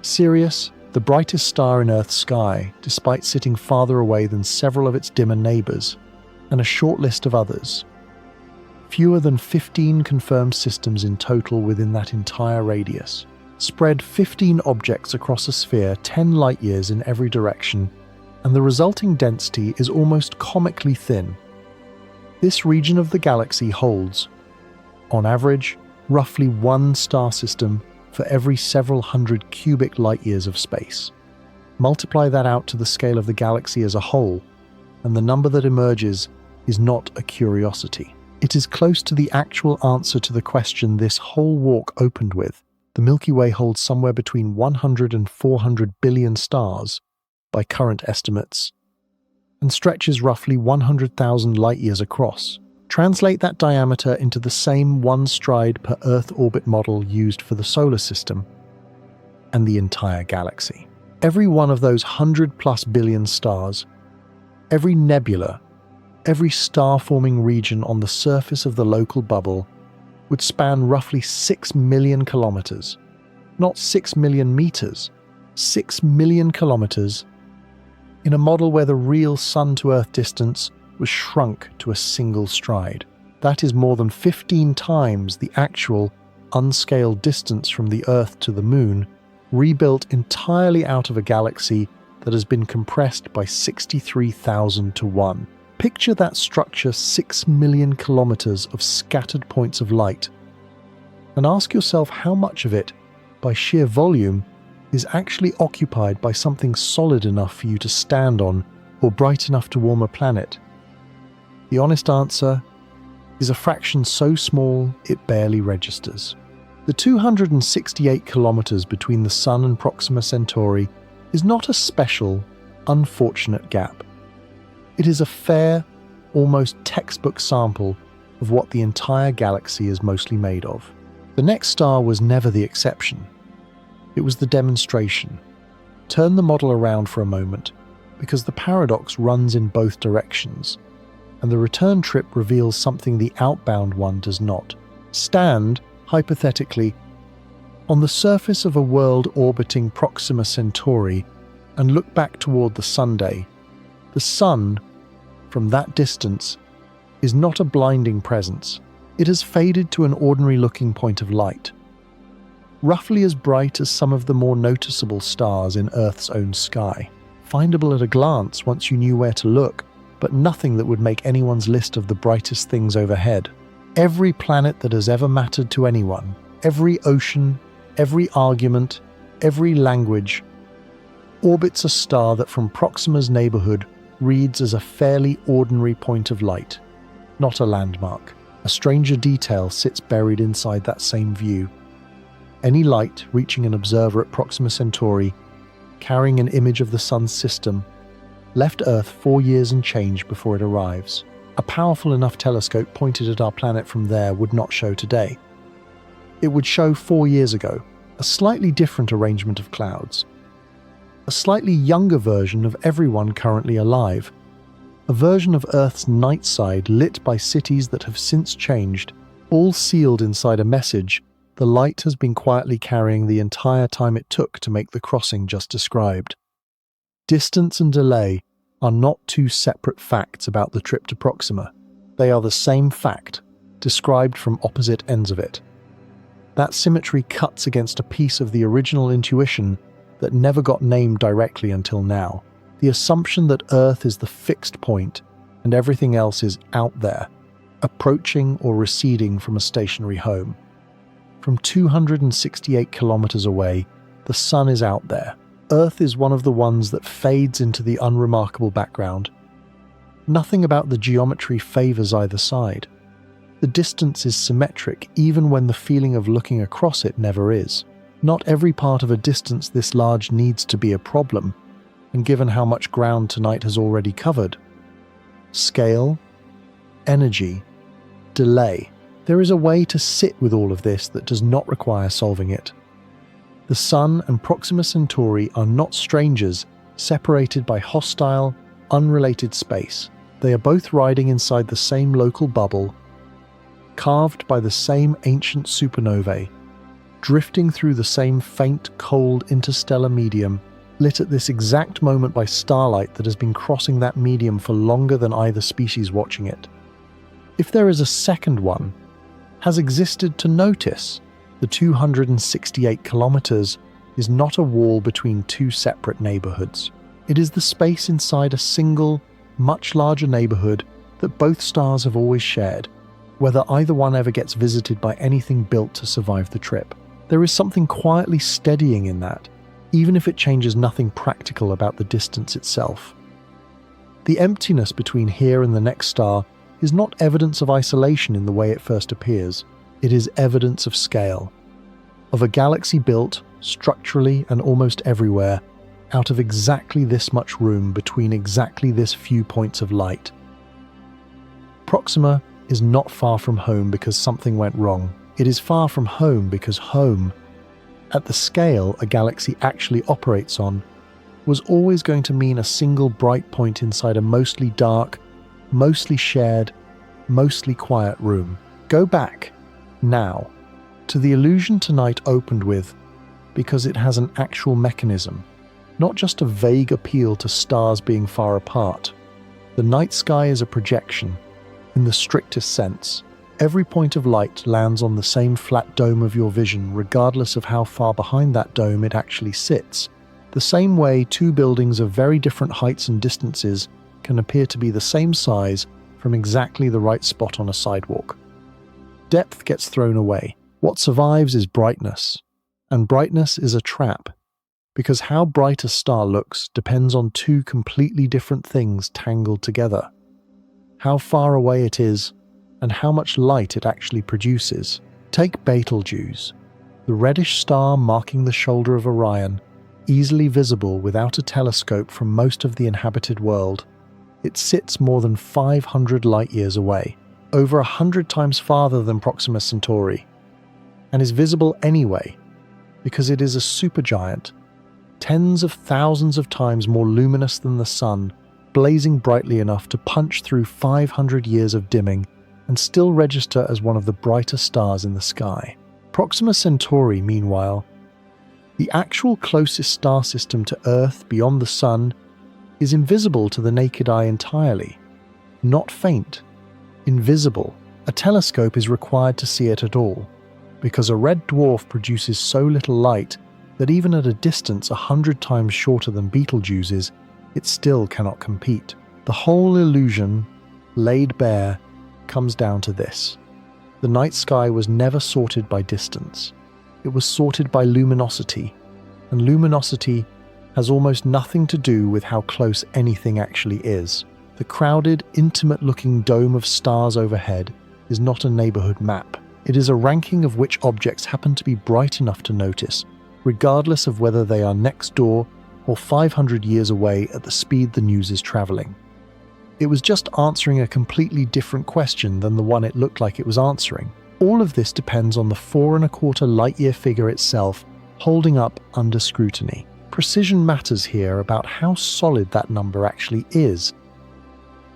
Sirius, the brightest star in Earth's sky despite sitting farther away than several of its dimmer neighbours, and a short list of others. Fewer than 15 confirmed systems in total within that entire radius. Spread 15 objects across a sphere 10 light-years in every direction, and the resulting density is almost comically thin. This region of the galaxy holds, on average, roughly one star system for every several hundred cubic light-years of space. Multiply that out to the scale of the galaxy as a whole, and the number that emerges is not a curiosity. It is close to the actual answer to the question this whole walk opened with. The Milky Way holds somewhere between 100 and 400 billion stars, by current estimates, and stretches roughly 100,000 light-years across. Translate that diameter into the same one stride per Earth orbit model used for the solar system, and the entire galaxy. Every one of those 100+ billion stars, every nebula, every star-forming region on the surface of the local bubble would span roughly 6 million kilometers. Not 6 million meters, 6 million kilometers, in a model where the real Sun-to-Earth distance was shrunk to a single stride. That is more than 15 times the actual, unscaled distance from the Earth to the Moon, rebuilt entirely out of a galaxy that has been compressed by 63,000 to 1. Picture that structure 6 million kilometers of scattered points of light, and ask yourself how much of it, by sheer volume, is actually occupied by something solid enough for you to stand on or bright enough to warm a planet. The honest answer is a fraction so small it barely registers. The 268 kilometers between the Sun and Proxima Centauri is not a special, unfortunate gap. It is a fair, almost textbook sample of what the entire galaxy is mostly made of. The next star was never the exception. It was the demonstration. Turn the model around for a moment, because the paradox runs in both directions, and the return trip reveals something the outbound one does not. Stand, hypothetically, on the surface of a world orbiting Proxima Centauri and look back toward the Sunday. The Sun, from that distance, is not a blinding presence. It has faded to an ordinary-looking point of light, roughly as bright as some of the more noticeable stars in Earth's own sky. Findable at a glance once you knew where to look, but nothing that would make anyone's list of the brightest things overhead. Every planet that has ever mattered to anyone, every ocean, every argument, every language, orbits a star that from Proxima's neighborhood reads as a fairly ordinary point of light, not a landmark. A stranger detail sits buried inside that same view. Any light reaching an observer at Proxima Centauri, carrying an image of the Sun's system, left Earth 4 years and change before it arrives. A powerful enough telescope pointed at our planet from there would not show today. It would show 4 years ago, a slightly different arrangement of clouds. A slightly younger version of everyone currently alive. A version of Earth's night side lit by cities that have since changed, all sealed inside a message the light has been quietly carrying the entire time it took to make the crossing just described. Distance and delay are not two separate facts about the trip to Proxima. They are the same fact, described from opposite ends of it. That symmetry cuts against a piece of the original intuition that never got named directly until now. The assumption that Earth is the fixed point and everything else is out there, approaching or receding from a stationary home. From 268 kilometers away, the Sun is out there. Earth is one of the ones that fades into the unremarkable background. Nothing about the geometry favors either side. The distance is symmetric even when the feeling of looking across it never is. Not every part of a distance this large needs to be a problem, and given how much ground tonight has already covered. Scale, energy, delay. There is a way to sit with all of this that does not require solving it. The Sun and Proxima Centauri are not strangers, separated by hostile, unrelated space. They are both riding inside the same local bubble, carved by the same ancient supernovae, drifting through the same faint, cold interstellar medium, lit at this exact moment by starlight that has been crossing that medium for longer than either species watching it. If there is a second one, has existed to notice, the 268 kilometers is not a wall between two separate neighborhoods. It is the space inside a single, much larger neighborhood that both stars have always shared, whether either one ever gets visited by anything built to survive the trip. There is something quietly steadying in that, even if it changes nothing practical about the distance itself. The emptiness between here and the next star is not evidence of isolation in the way it first appears. It is evidence of scale, of a galaxy built, structurally and almost everywhere, out of exactly this much room between exactly this few points of light. Proxima is not far from home because something went wrong. It is far from home because home, at the scale a galaxy actually operates on, was always going to mean a single bright point inside a mostly dark, mostly shared, mostly quiet room. Go back, now, to the illusion tonight opened with, because it has an actual mechanism, not just a vague appeal to stars being far apart. The night sky is a projection, in the strictest sense. Every point of light lands on the same flat dome of your vision, regardless of how far behind that dome it actually sits. The same way two buildings of very different heights and distances can appear to be the same size from exactly the right spot on a sidewalk. Depth gets thrown away. What survives is brightness. And brightness is a trap, because how bright a star looks depends on two completely different things tangled together. How far away it is, and how much light it actually produces. Take Betelgeuse, the reddish star marking the shoulder of Orion, easily visible without a telescope from most of the inhabited world. It sits more than 500 light-years away, over 100 times farther than Proxima Centauri, and is visible anyway, because it is a supergiant, tens of thousands of times more luminous than the Sun, blazing brightly enough to punch through 500 years of dimming and still register as one of the brightest stars in the sky. Proxima Centauri, meanwhile, the actual closest star system to Earth beyond the Sun, is invisible to the naked eye entirely. Not faint. Invisible. A telescope is required to see it at all, because a red dwarf produces so little light that even at a distance 100 times shorter than Betelgeuse's, it still cannot compete. The whole illusion, laid bare, comes down to this. The night sky was never sorted by distance. It was sorted by luminosity, and luminosity has almost nothing to do with how close anything actually is. The crowded, intimate-looking dome of stars overhead is not a neighborhood map. It is a ranking of which objects happen to be bright enough to notice, regardless of whether they are next door or 500 years away at the speed the news is traveling. It was just answering a completely different question than the one it looked like it was answering. All of this depends on the 4¼ light-year figure itself holding up under scrutiny. Precision matters here about how solid that number actually is,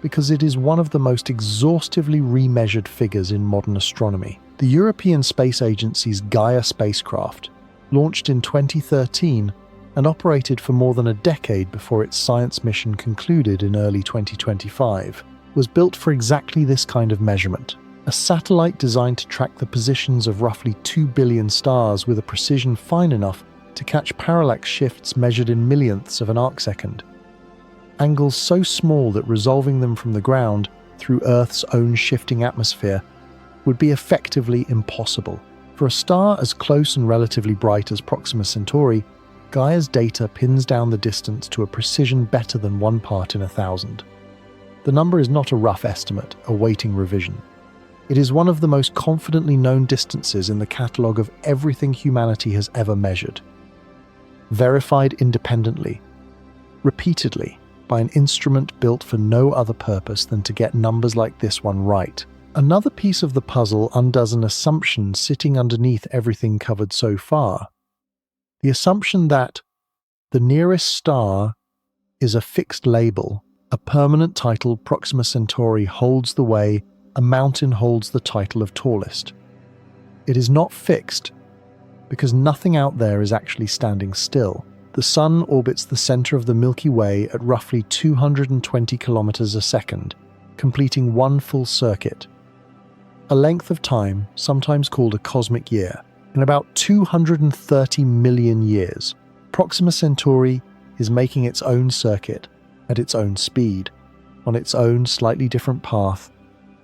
because it is one of the most exhaustively remeasured figures in modern astronomy. The European Space Agency's Gaia spacecraft, launched in 2013 and operated for more than a decade before its science mission concluded in early 2025, was built for exactly this kind of measurement. A satellite designed to track the positions of roughly 2 billion stars with a precision fine enough to catch parallax shifts measured in millionths of an arcsecond. Angles so small that resolving them from the ground through Earth's own shifting atmosphere would be effectively impossible. For a star as close and relatively bright as Proxima Centauri, Gaia's data pins down the distance to a precision better than 1 part in 1,000. The number is not a rough estimate, awaiting revision. It is one of the most confidently known distances in the catalogue of everything humanity has ever measured. Verified independently, repeatedly, by an instrument built for no other purpose than to get numbers like this one right. Another piece of the puzzle undoes an assumption sitting underneath everything covered so far. The assumption that the nearest star is a fixed label, a permanent title. Proxima Centauri holds the way a mountain holds the title of tallest. It is not fixed, because nothing out there is actually standing still. The Sun orbits the center of the Milky Way at roughly 220 kilometers a second, completing one full circuit. A length of time, sometimes called a cosmic year, in about 230 million years. Proxima Centauri is making its own circuit at its own speed, on its own slightly different path,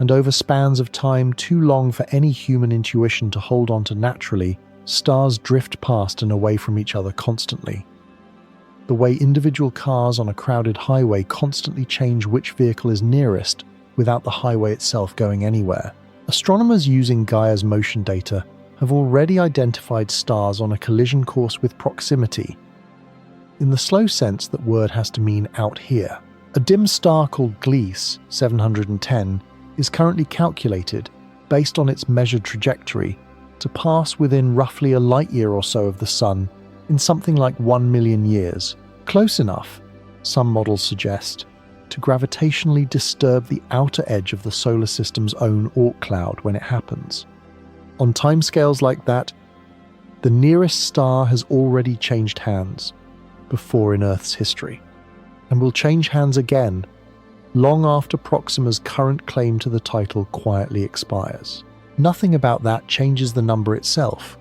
and over spans of time too long for any human intuition to hold on to naturally, stars drift past and away from each other constantly. The way individual cars on a crowded highway constantly change which vehicle is nearest without the highway itself going anywhere. Astronomers using Gaia's motion data have already identified stars on a collision course with proximity, in the slow sense that word has to mean out here. A dim star called Gliese 710 is currently calculated, based on its measured trajectory, to pass within roughly a light year or so of the Sun in something like 1 million years. Close enough, some models suggest, to gravitationally disturb the outer edge of the solar system's own Oort cloud when it happens. On timescales like that, the nearest star has already changed hands before in Earth's history, and will change hands again long after Proxima's current claim to the title quietly expires. Nothing about that changes the number itself.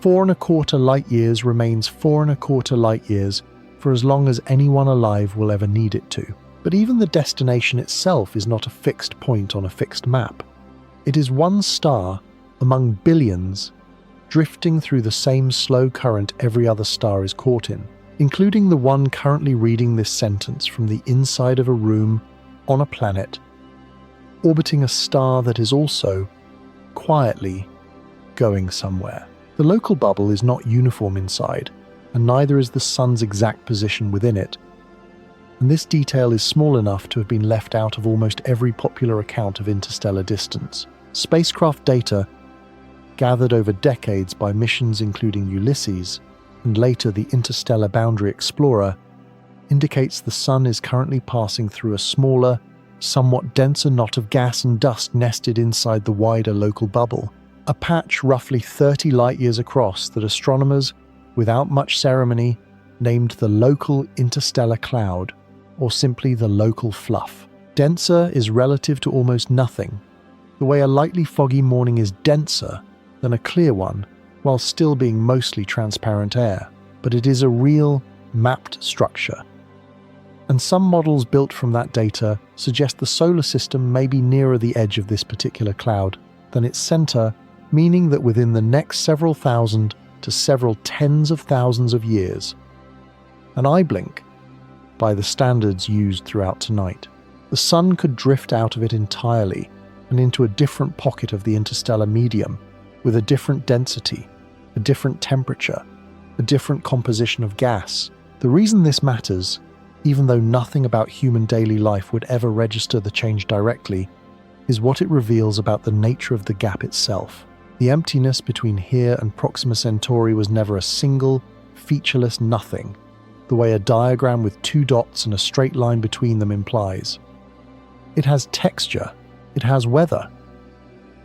4¼ light years remains 4¼ light years for as long as anyone alive will ever need it to. But even the destination itself is not a fixed point on a fixed map. It is one star among billions, drifting through the same slow current every other star is caught in, including the one currently reading this sentence from the inside of a room on a planet, orbiting a star that is also, quietly, going somewhere. The local bubble is not uniform inside, and neither is the Sun's exact position within it, and this detail is small enough to have been left out of almost every popular account of interstellar distance. Spacecraft data, gathered over decades by missions including Ulysses, and later the Interstellar Boundary Explorer, indicates the Sun is currently passing through a smaller, somewhat denser knot of gas and dust nested inside the wider local bubble, a patch roughly 30 light-years across that astronomers, without much ceremony, named the local interstellar cloud, or simply the local fluff. Denser is relative to almost nothing, the way a lightly foggy morning is denser than a clear one, while still being mostly transparent air. But it is a real, mapped structure. And some models built from that data suggest the solar system may be nearer the edge of this particular cloud than its center, meaning that within the next several thousand to several tens of thousands of years, an eye blink, by the standards used throughout tonight, the Sun could drift out of it entirely and into a different pocket of the interstellar medium, with a different density, a different temperature, a different composition of gas. The reason this matters, even though nothing about human daily life would ever register the change directly, is what it reveals about the nature of the gap itself. The emptiness between here and Proxima Centauri was never a single, featureless nothing, the way a diagram with 2 dots and a straight line between them implies. It has texture, it has weather.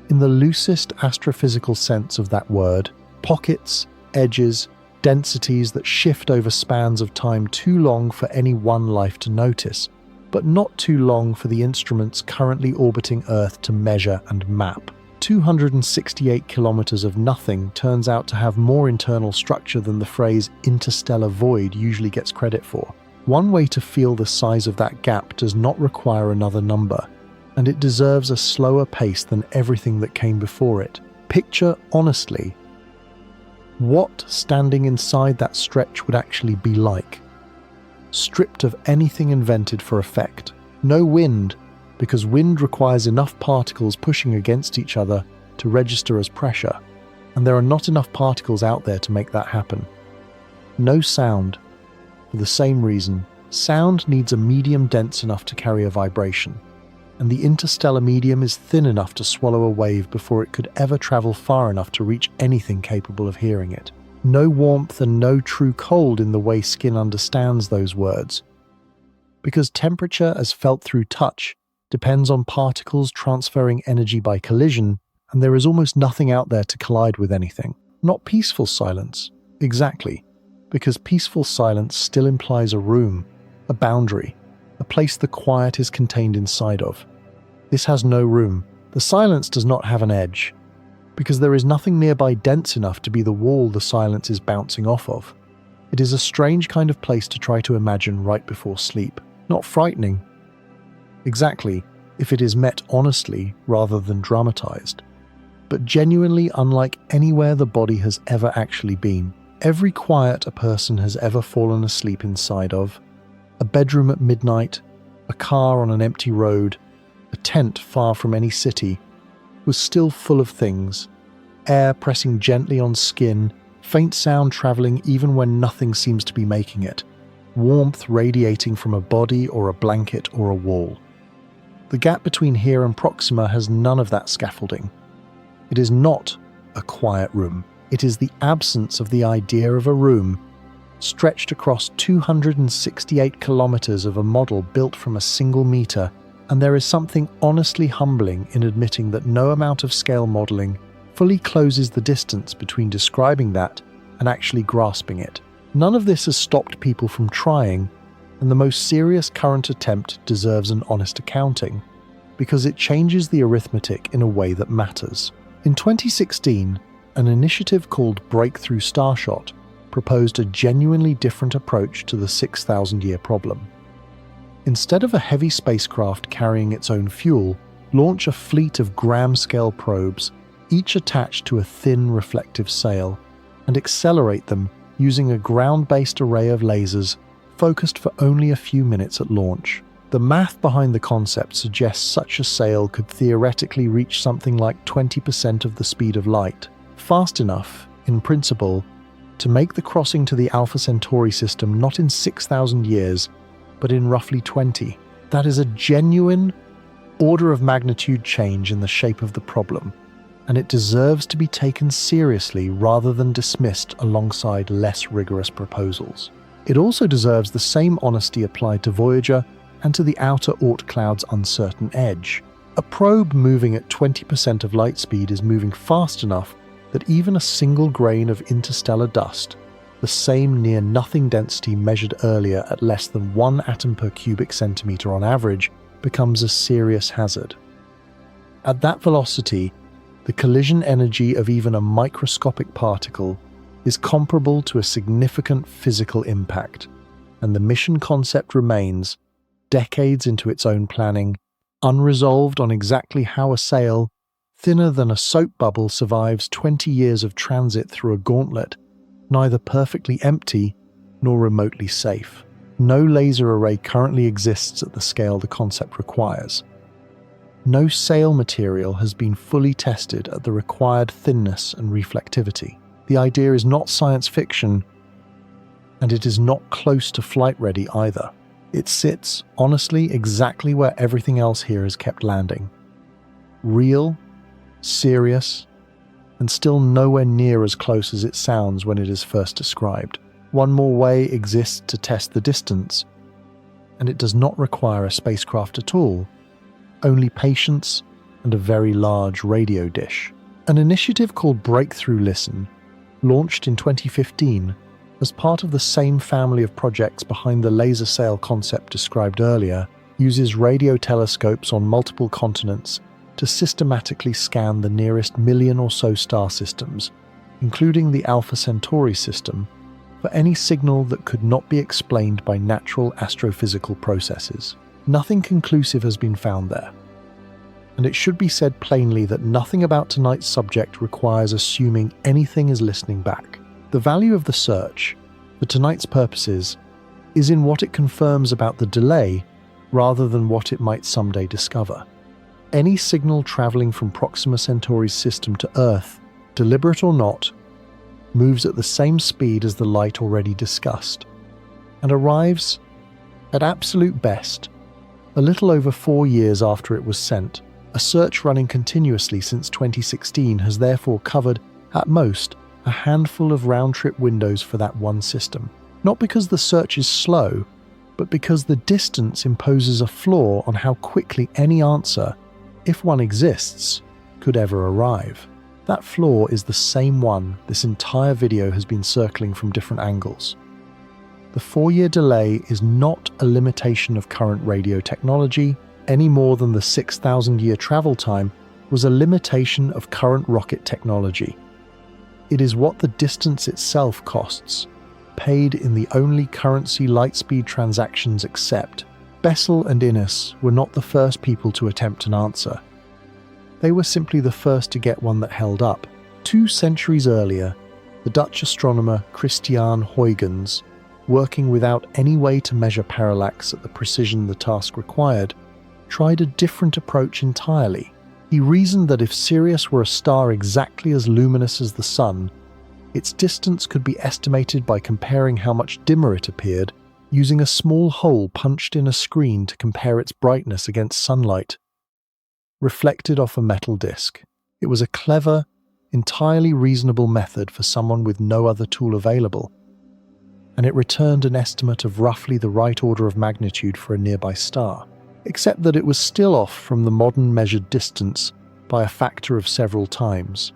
In the loosest astrophysical sense of that word, pockets, edges, densities that shift over spans of time too long for any one life to notice, but not too long for the instruments currently orbiting Earth to measure and map. 268 kilometers of nothing turns out to have more internal structure than the phrase interstellar void usually gets credit for. One way to feel the size of that gap does not require another number, and it deserves a slower pace than everything that came before it. Picture, honestly, what standing inside that stretch would actually be like, stripped of anything invented for effect. No wind, because wind requires enough particles pushing against each other to register as pressure, and there are not enough particles out there to make that happen. No sound. For the same reason, sound needs a medium dense enough to carry a vibration, and the interstellar medium is thin enough to swallow a wave before it could ever travel far enough to reach anything capable of hearing it. No warmth and no true cold in the way skin understands those words, because temperature as felt through touch depends on particles transferring energy by collision, and there is almost nothing out there to collide with anything. Not peaceful silence, exactly, because peaceful silence still implies a room, a boundary, a place the quiet is contained inside of. This has no room. The silence does not have an edge, because there is nothing nearby dense enough to be the wall the silence is bouncing off of. It is a strange kind of place to try to imagine right before sleep. Not frightening. Exactly, if it is met honestly rather than dramatized. But genuinely unlike anywhere the body has ever actually been. Every quiet a person has ever fallen asleep inside of, a bedroom at midnight, a car on an empty road, a tent far from any city, was still full of things. Air pressing gently on skin, faint sound traveling even when nothing seems to be making it, warmth radiating from a body or a blanket or a wall. The gap between here and Proxima has none of that scaffolding. It is not a quiet room. It is the absence of the idea of a room, stretched across 268 kilometers of a model built from a single meter, and there is something honestly humbling in admitting that no amount of scale modeling fully closes the distance between describing that and actually grasping it. None of this has stopped people from trying, and the most serious current attempt deserves an honest accounting, because it changes the arithmetic in a way that matters. In 2016, an initiative called Breakthrough Starshot proposed a genuinely different approach to the 6,000-year problem. Instead of a heavy spacecraft carrying its own fuel, launch a fleet of gram-scale probes, each attached to a thin reflective sail, and accelerate them using a ground-based array of lasers focused for only a few minutes at launch. The math behind the concept suggests such a sail could theoretically reach something like 20% of the speed of light, fast enough, in principle, to make the crossing to the Alpha Centauri system not in 6,000 years, but in roughly 20. That is a genuine order of magnitude change in the shape of the problem, and it deserves to be taken seriously rather than dismissed alongside less rigorous proposals. It also deserves the same honesty applied to Voyager and to the outer Oort cloud's uncertain edge. A probe moving at 20% of light speed is moving fast enough that even a single grain of interstellar dust, the same near-nothing density measured earlier at less than 1 atom per cubic centimeter on average, becomes a serious hazard. At that velocity, the collision energy of even a microscopic particle is comparable to a significant physical impact, and the mission concept remains, decades into its own planning, unresolved on exactly how a sail, thinner than a soap bubble, survives 20 years of transit through a gauntlet, neither perfectly empty nor remotely safe. No laser array currently exists at the scale the concept requires. No sail material has been fully tested at the required thinness and reflectivity. The idea is not science fiction, and it is not close to flight ready either. It sits, honestly, exactly where everything else here is kept landing. Real, serious, and still nowhere near as close as it sounds when it is first described. One more way exists to test the distance, and it does not require a spacecraft at all, only patience and a very large radio dish. An initiative called Breakthrough Listen, launched in 2015 as part of the same family of projects behind the laser sail concept described earlier, uses radio telescopes on multiple continents to systematically scan the nearest million or so star systems, including the Alpha Centauri system, for any signal that could not be explained by natural astrophysical processes. Nothing conclusive has been found there. And it should be said plainly that nothing about tonight's subject requires assuming anything is listening back. The value of the search, for tonight's purposes, is in what it confirms about the delay rather than what it might someday discover. Any signal traveling from Proxima Centauri's system to Earth, deliberate or not, moves at the same speed as the light already discussed, and arrives, at absolute best, a little over 4 years after it was sent. A search running continuously since 2016 has therefore covered, at most, a handful of round-trip windows for that one system. Not because the search is slow, but because the distance imposes a flaw on how quickly any answer, if one exists, could ever arrive. That flaw is the same one this entire video has been circling from different angles. The 4-year delay is not a limitation of current radio technology, any more than the 6,000-year travel time was a limitation of current rocket technology. It is what the distance itself costs, paid in the only currency Lightspeed transactions accept. Bessel and Innes were not the first people to attempt an answer. They were simply the first to get one that held up. 2 centuries earlier, the Dutch astronomer Christiaan Huygens, working without any way to measure parallax at the precision the task required, tried a different approach entirely. He reasoned that if Sirius were a star exactly as luminous as the Sun, its distance could be estimated by comparing how much dimmer it appeared, using a small hole punched in a screen to compare its brightness against sunlight, reflected off a metal disc. It was a clever, entirely reasonable method for someone with no other tool available, and it returned an estimate of roughly the right order of magnitude for a nearby star, except that it was still off from the modern measured distance by a factor of several times.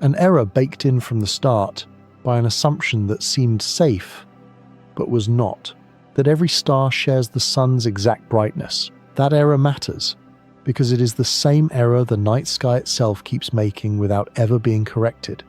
An error baked in from the start by an assumption that seemed safe, but was not, that every star shares the Sun's exact brightness. That error matters, because it is the same error the night sky itself keeps making without ever being corrected.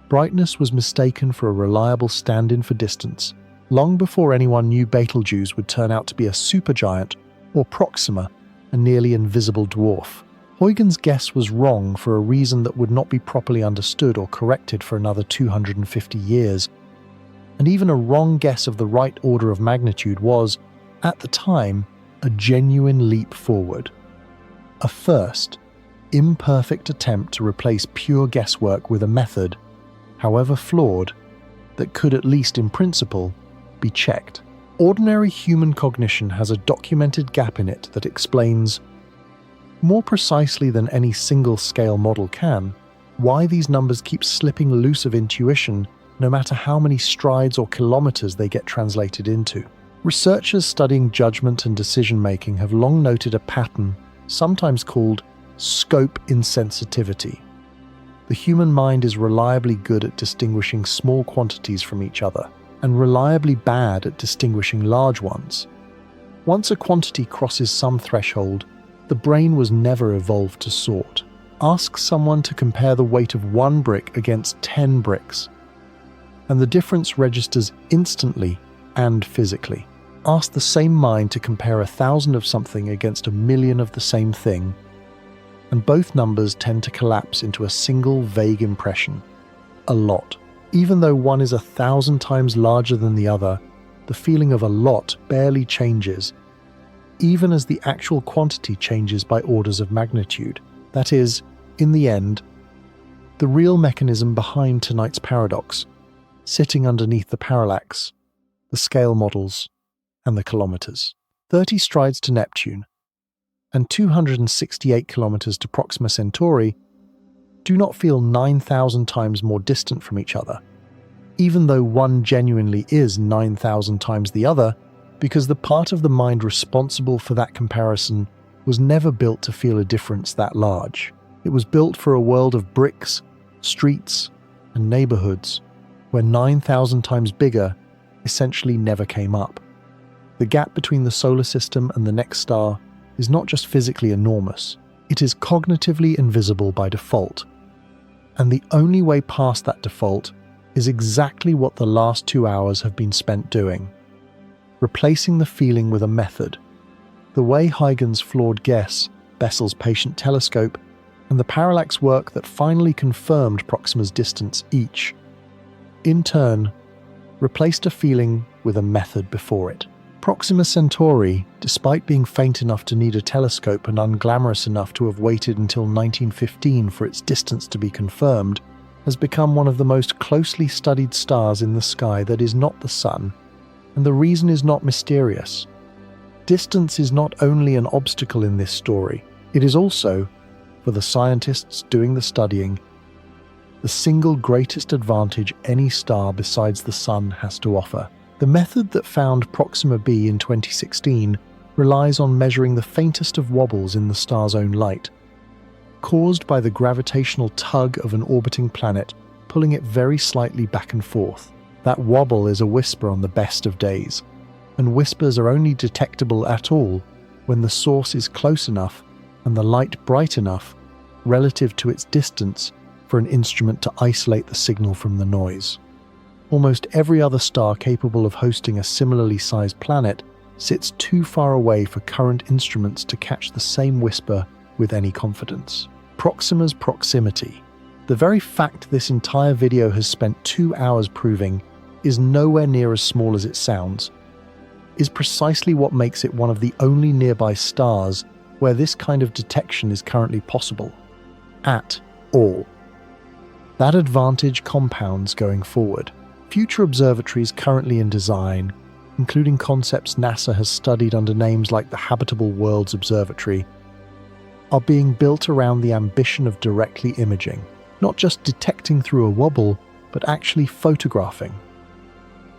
Brightness was mistaken for a reliable stand-in for distance, long before anyone knew Betelgeuse would turn out to be a supergiant, or Proxima, a nearly invisible dwarf. Huygens' guess was wrong for a reason that would not be properly understood or corrected for another 250 years, and even a wrong guess of the right order of magnitude was, at the time, a genuine leap forward. A first, imperfect attempt to replace pure guesswork with a method, however flawed, that could at least in principle be checked. Ordinary human cognition has a documented gap in it that explains, more precisely than any single-scale model can, why these numbers keep slipping loose of intuition no matter how many strides or kilometers they get translated into. Researchers studying judgment and decision-making have long noted a pattern, sometimes called scope insensitivity. The human mind is reliably good at distinguishing small quantities from each other, and reliably bad at distinguishing large ones. Once a quantity crosses some threshold, the brain was never evolved to sort. Ask someone to compare the weight of 1 brick against 10 bricks, and the difference registers instantly and physically. Ask the same mind to compare 1,000 of something against 1,000,000 of the same thing, and both numbers tend to collapse into a single vague impression: a lot. Even though one is 1,000 times larger than the other, the feeling of a lot barely changes, even as the actual quantity changes by orders of magnitude. That is, in the end, the real mechanism behind tonight's paradox, sitting underneath the parallax, the scale models, and the kilometers. 30 strides to Neptune and 268 kilometers to Proxima Centauri do not feel 9,000 times more distant from each other, even though one genuinely is 9,000 times the other, because the part of the mind responsible for that comparison was never built to feel a difference that large. It was built for a world of bricks, streets, and neighborhoods, where 9,000 times bigger essentially never came up. The gap between the solar system and the next star is not just physically enormous, it is cognitively invisible by default. And the only way past that default is exactly what the last 2 hours have been spent doing: replacing the feeling with a method. The way Huygens' flawed guess, Bessel's patient telescope, and the parallax work that finally confirmed Proxima's distance each, in turn, replaced a feeling with a method before it. Proxima Centauri, despite being faint enough to need a telescope and unglamorous enough to have waited until 1915 for its distance to be confirmed, has become one of the most closely studied stars in the sky that is not the Sun, and the reason is not mysterious. Distance is not only an obstacle in this story, it is also, for the scientists doing the studying, the single greatest advantage any star besides the Sun has to offer. The method that found Proxima b in 2016 relies on measuring the faintest of wobbles in the star's own light, caused by the gravitational tug of an orbiting planet pulling it very slightly back and forth. That wobble is a whisper on the best of days, and whispers are only detectable at all when the source is close enough and the light bright enough relative to its distance for an instrument to isolate the signal from the noise. Almost every other star capable of hosting a similarly sized planet sits too far away for current instruments to catch the same whisper with any confidence. Proxima's proximity. The very fact this entire video has spent 2 hours proving is nowhere near as small as it sounds, is precisely what makes it one of the only nearby stars where this kind of detection is currently possible. At all. That advantage compounds going forward. Future observatories currently in design, including concepts NASA has studied under names like the Habitable Worlds Observatory, are being built around the ambition of directly imaging, not just detecting through a wobble, but actually photographing.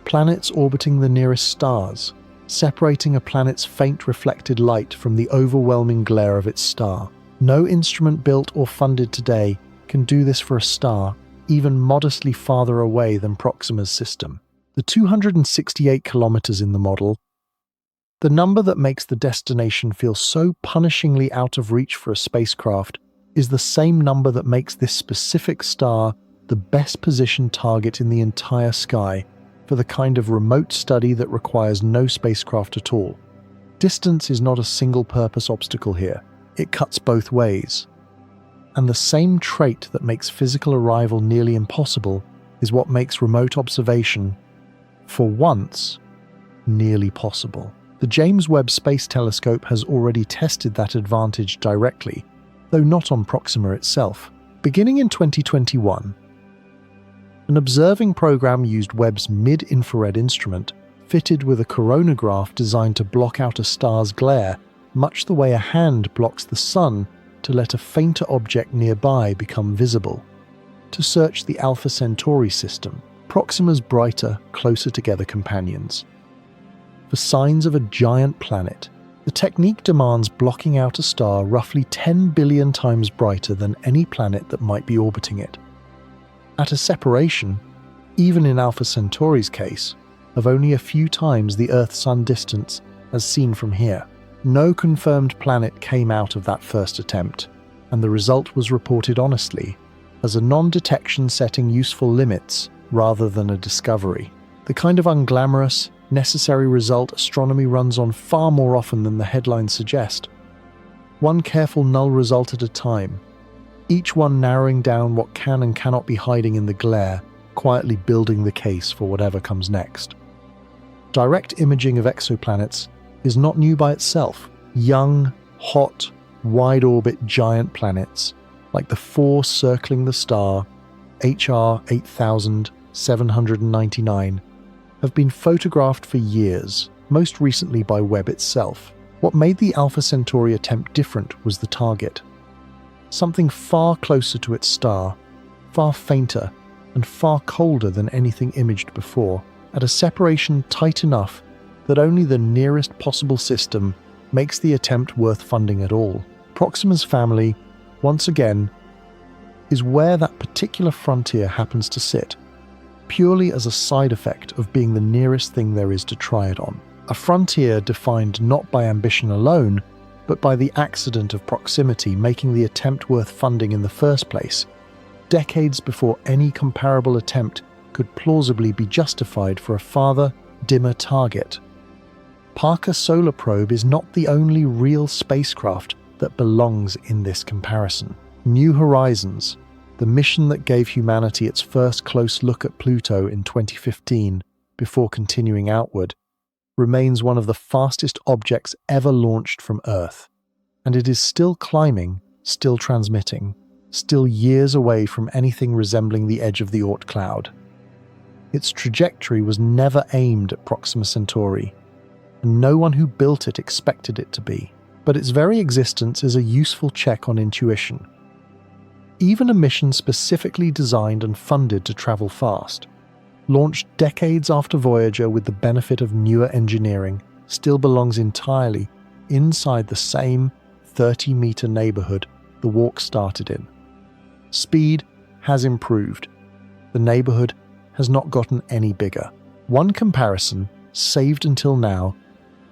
Planets orbiting the nearest stars, separating a planet's faint reflected light from the overwhelming glare of its star. No instrument built or funded today can do this for a star even modestly farther away than Proxima's system. The 268 kilometers in the model, the number that makes the destination feel so punishingly out of reach for a spacecraft, is the same number that makes this specific star the best positioned target in the entire sky for the kind of remote study that requires no spacecraft at all. Distance is not a single-purpose obstacle here. It cuts both ways. And the same trait that makes physical arrival nearly impossible is what makes remote observation, for once, nearly possible. The James Webb Space Telescope has already tested that advantage directly, though not on Proxima itself. Beginning in 2021, an observing program used Webb's mid-infrared instrument, fitted with a coronagraph designed to block out a star's glare, much the way a hand blocks the sun to let a fainter object nearby become visible, to search the Alpha Centauri system, Proxima's brighter, closer together companions. For signs of a giant planet, the technique demands blocking out a star roughly 10 billion times brighter than any planet that might be orbiting it. At a separation, even in Alpha Centauri's case, of only a few times the Earth-Sun distance as seen from here. No confirmed planet came out of that first attempt, and the result was reported honestly, as a non-detection setting useful limits rather than a discovery. The kind of unglamorous, necessary result astronomy runs on far more often than the headlines suggest. One careful null result at a time, each one narrowing down what can and cannot be hiding in the glare, quietly building the case for whatever comes next. Direct imaging of exoplanets is not new by itself. Young, hot, wide-orbit giant planets, like the 4 circling the star, HR 8799, have been photographed for years, most recently by Webb itself. What made the Alpha Centauri attempt different was the target. Something far closer to its star, far fainter, and far colder than anything imaged before, at a separation tight enough that only the nearest possible system makes the attempt worth funding at all. Proxima's family, once again, is where that particular frontier happens to sit, purely as a side effect of being the nearest thing there is to try it on. A frontier defined not by ambition alone, but by the accident of proximity making the attempt worth funding in the first place, decades before any comparable attempt could plausibly be justified for a farther, dimmer target. Parker Solar Probe is not the only real spacecraft that belongs in this comparison. New Horizons, the mission that gave humanity its first close look at Pluto in 2015 before continuing outward, remains one of the fastest objects ever launched from Earth. And it is still climbing, still transmitting, still years away from anything resembling the edge of the Oort cloud. Its trajectory was never aimed at Proxima Centauri, and no one who built it expected it to be. But its very existence is a useful check on intuition. Even a mission specifically designed and funded to travel fast, launched decades after Voyager with the benefit of newer engineering, still belongs entirely inside the same 30-meter neighborhood the walk started in. Speed has improved. The neighborhood has not gotten any bigger. One comparison, saved until now,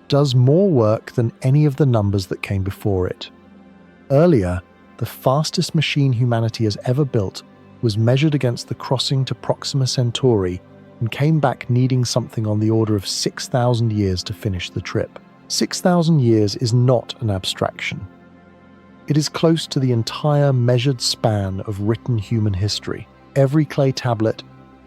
does more work than any of the numbers that came before it. Earlier, the fastest machine humanity has ever built was measured against the crossing to Proxima Centauri and came back needing something on the order of 6,000 years to finish the trip. 6,000 years is not an abstraction. It is close to the entire measured span of written human history. Every clay tablet,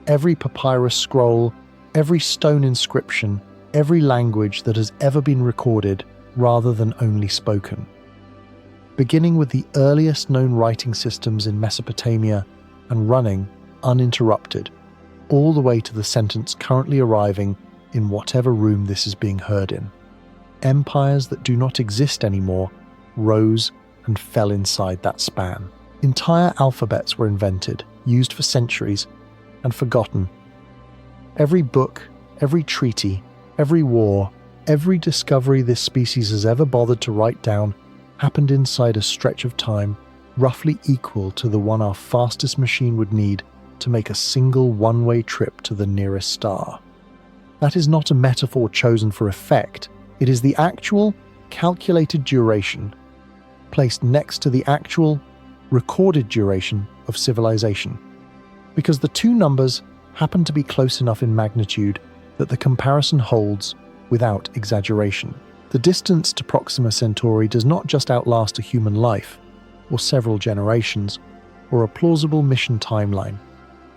every papyrus scroll, every stone inscription, every language that has ever been recorded rather than only spoken. Beginning with the earliest known writing systems in Mesopotamia and running uninterrupted, all the way to the sentence currently arriving in whatever room this is being heard in. Empires that do not exist anymore rose and fell inside that span. Entire alphabets were invented, used for centuries, and forgotten. Every book, every treaty, every war, every discovery this species has ever bothered to write down happened inside a stretch of time roughly equal to the one our fastest machine would need to make a single one-way trip to the nearest star. That is not a metaphor chosen for effect. It is the actual, calculated duration placed next to the actual, recorded duration of civilization. Because the two numbers happen to be close enough in magnitude that the comparison holds without exaggeration. The distance to Proxima Centauri does not just outlast a human life, or several generations, or a plausible mission timeline.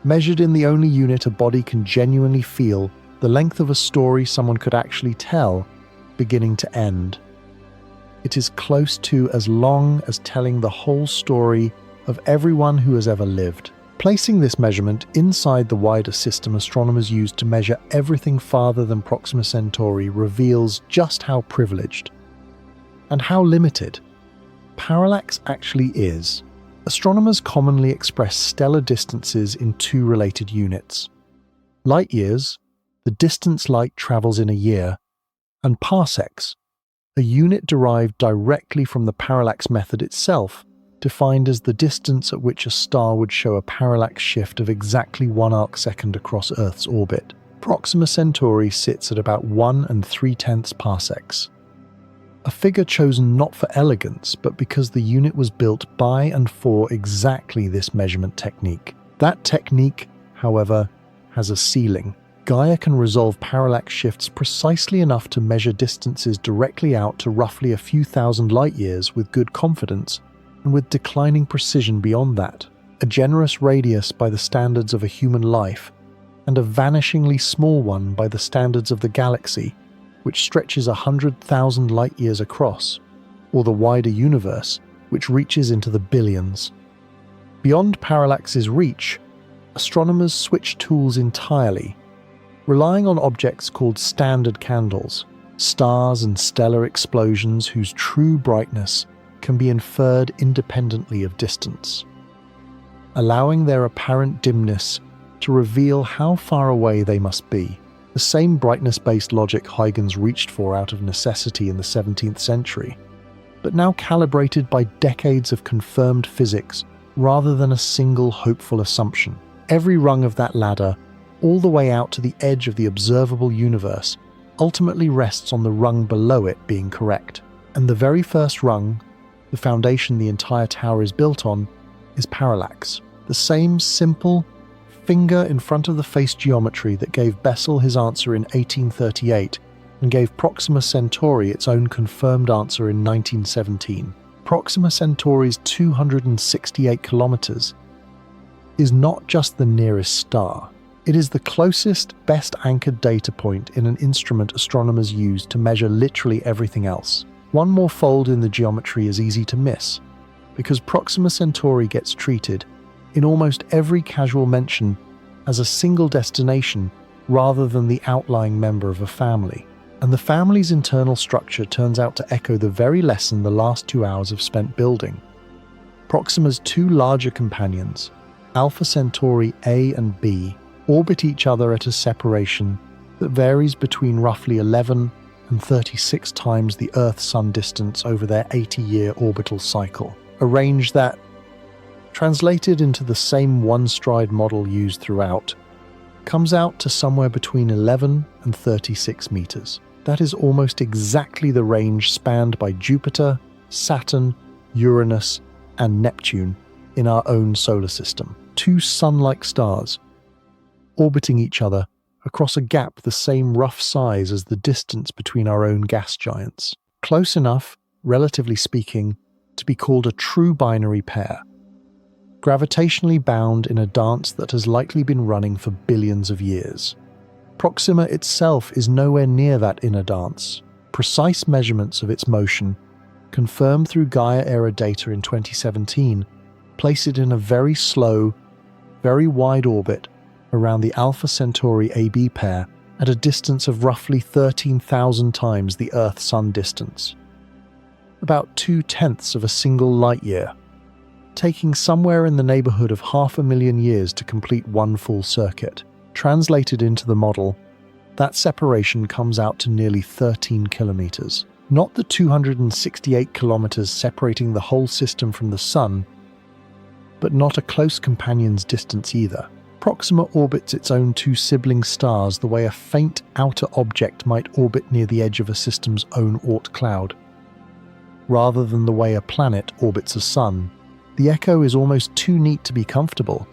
Measured in the only unit a body can genuinely feel, the length of a story someone could actually tell, beginning to end. It is close to as long as telling the whole story of everyone who has ever lived. Placing this measurement inside the wider system astronomers use to measure everything farther than Proxima Centauri reveals just how privileged and how limited parallax actually is. Astronomers commonly express stellar distances in two related units: light years, the distance light travels in a year, and parsecs, a unit derived directly from the parallax method itself, defined as the distance at which a star would show a parallax shift of exactly 1 arcsecond across Earth's orbit. Proxima Centauri sits at about 1 3/10 parsecs, a figure chosen not for elegance but because the unit was built by and for exactly this measurement technique. That technique, however, has a ceiling. Gaia can resolve parallax shifts precisely enough to measure distances directly out to roughly a few thousand light-years with good confidence, and with declining precision beyond that, a generous radius by the standards of a human life, and a vanishingly small one by the standards of the galaxy, which stretches 100,000 light-years across, or the wider universe, which reaches into the billions. Beyond parallax's reach, astronomers switch tools entirely, relying on objects called standard candles, stars and stellar explosions whose true brightness can be inferred independently of distance, allowing their apparent dimness to reveal how far away they must be. The same brightness-based logic Huygens reached for out of necessity in the 17th century, but now calibrated by decades of confirmed physics rather than a single hopeful assumption. Every rung of that ladder, all the way out to the edge of the observable universe, ultimately rests on the rung below it being correct. And the very first rung, the foundation the entire tower is built on, is parallax. The same simple, finger in front of the face geometry that gave Bessel his answer in 1838 and gave Proxima Centauri its own confirmed answer in 1917. Proxima Centauri's 268 kilometers is not just the nearest star. It is the closest, best anchored data point in an instrument astronomers use to measure literally everything else. One more fold in the geometry is easy to miss, because Proxima Centauri gets treated, in almost every casual mention, as a single destination rather than the outlying member of a family. And the family's internal structure turns out to echo the very lesson the last 2 hours have spent building. Proxima's two larger companions, Alpha Centauri A and B, orbit each other at a separation that varies between roughly 11 and 36 times the Earth-Sun distance over their 80-year orbital cycle, a range that, translated into the same one-stride model used throughout, comes out to somewhere between 11 and 36 meters. That is almost exactly the range spanned by Jupiter, Saturn, Uranus, and Neptune in our own solar system. Two sun-like stars, orbiting each other across a gap the same rough size as the distance between our own gas giants. Close enough, relatively speaking, to be called a true binary pair. Gravitationally bound in a dance that has likely been running for billions of years. Proxima itself is nowhere near that inner dance. Precise measurements of its motion, confirmed through Gaia-era data in 2017, place it in a very slow, very wide orbit around the Alpha Centauri AB pair at a distance of roughly 13,000 times the Earth-Sun distance. About 2/10 of a single light year, taking somewhere in the neighborhood of 500,000 years to complete one full circuit. Translated into the model, that separation comes out to nearly 13 kilometers. Not the 268 kilometers separating the whole system from the Sun, but not a close companion's distance either. Proxima orbits its own two sibling stars the way a faint outer object might orbit near the edge of a system's own Oort cloud. Rather than the way a planet orbits a sun, the echo is almost too neat to be comfortable.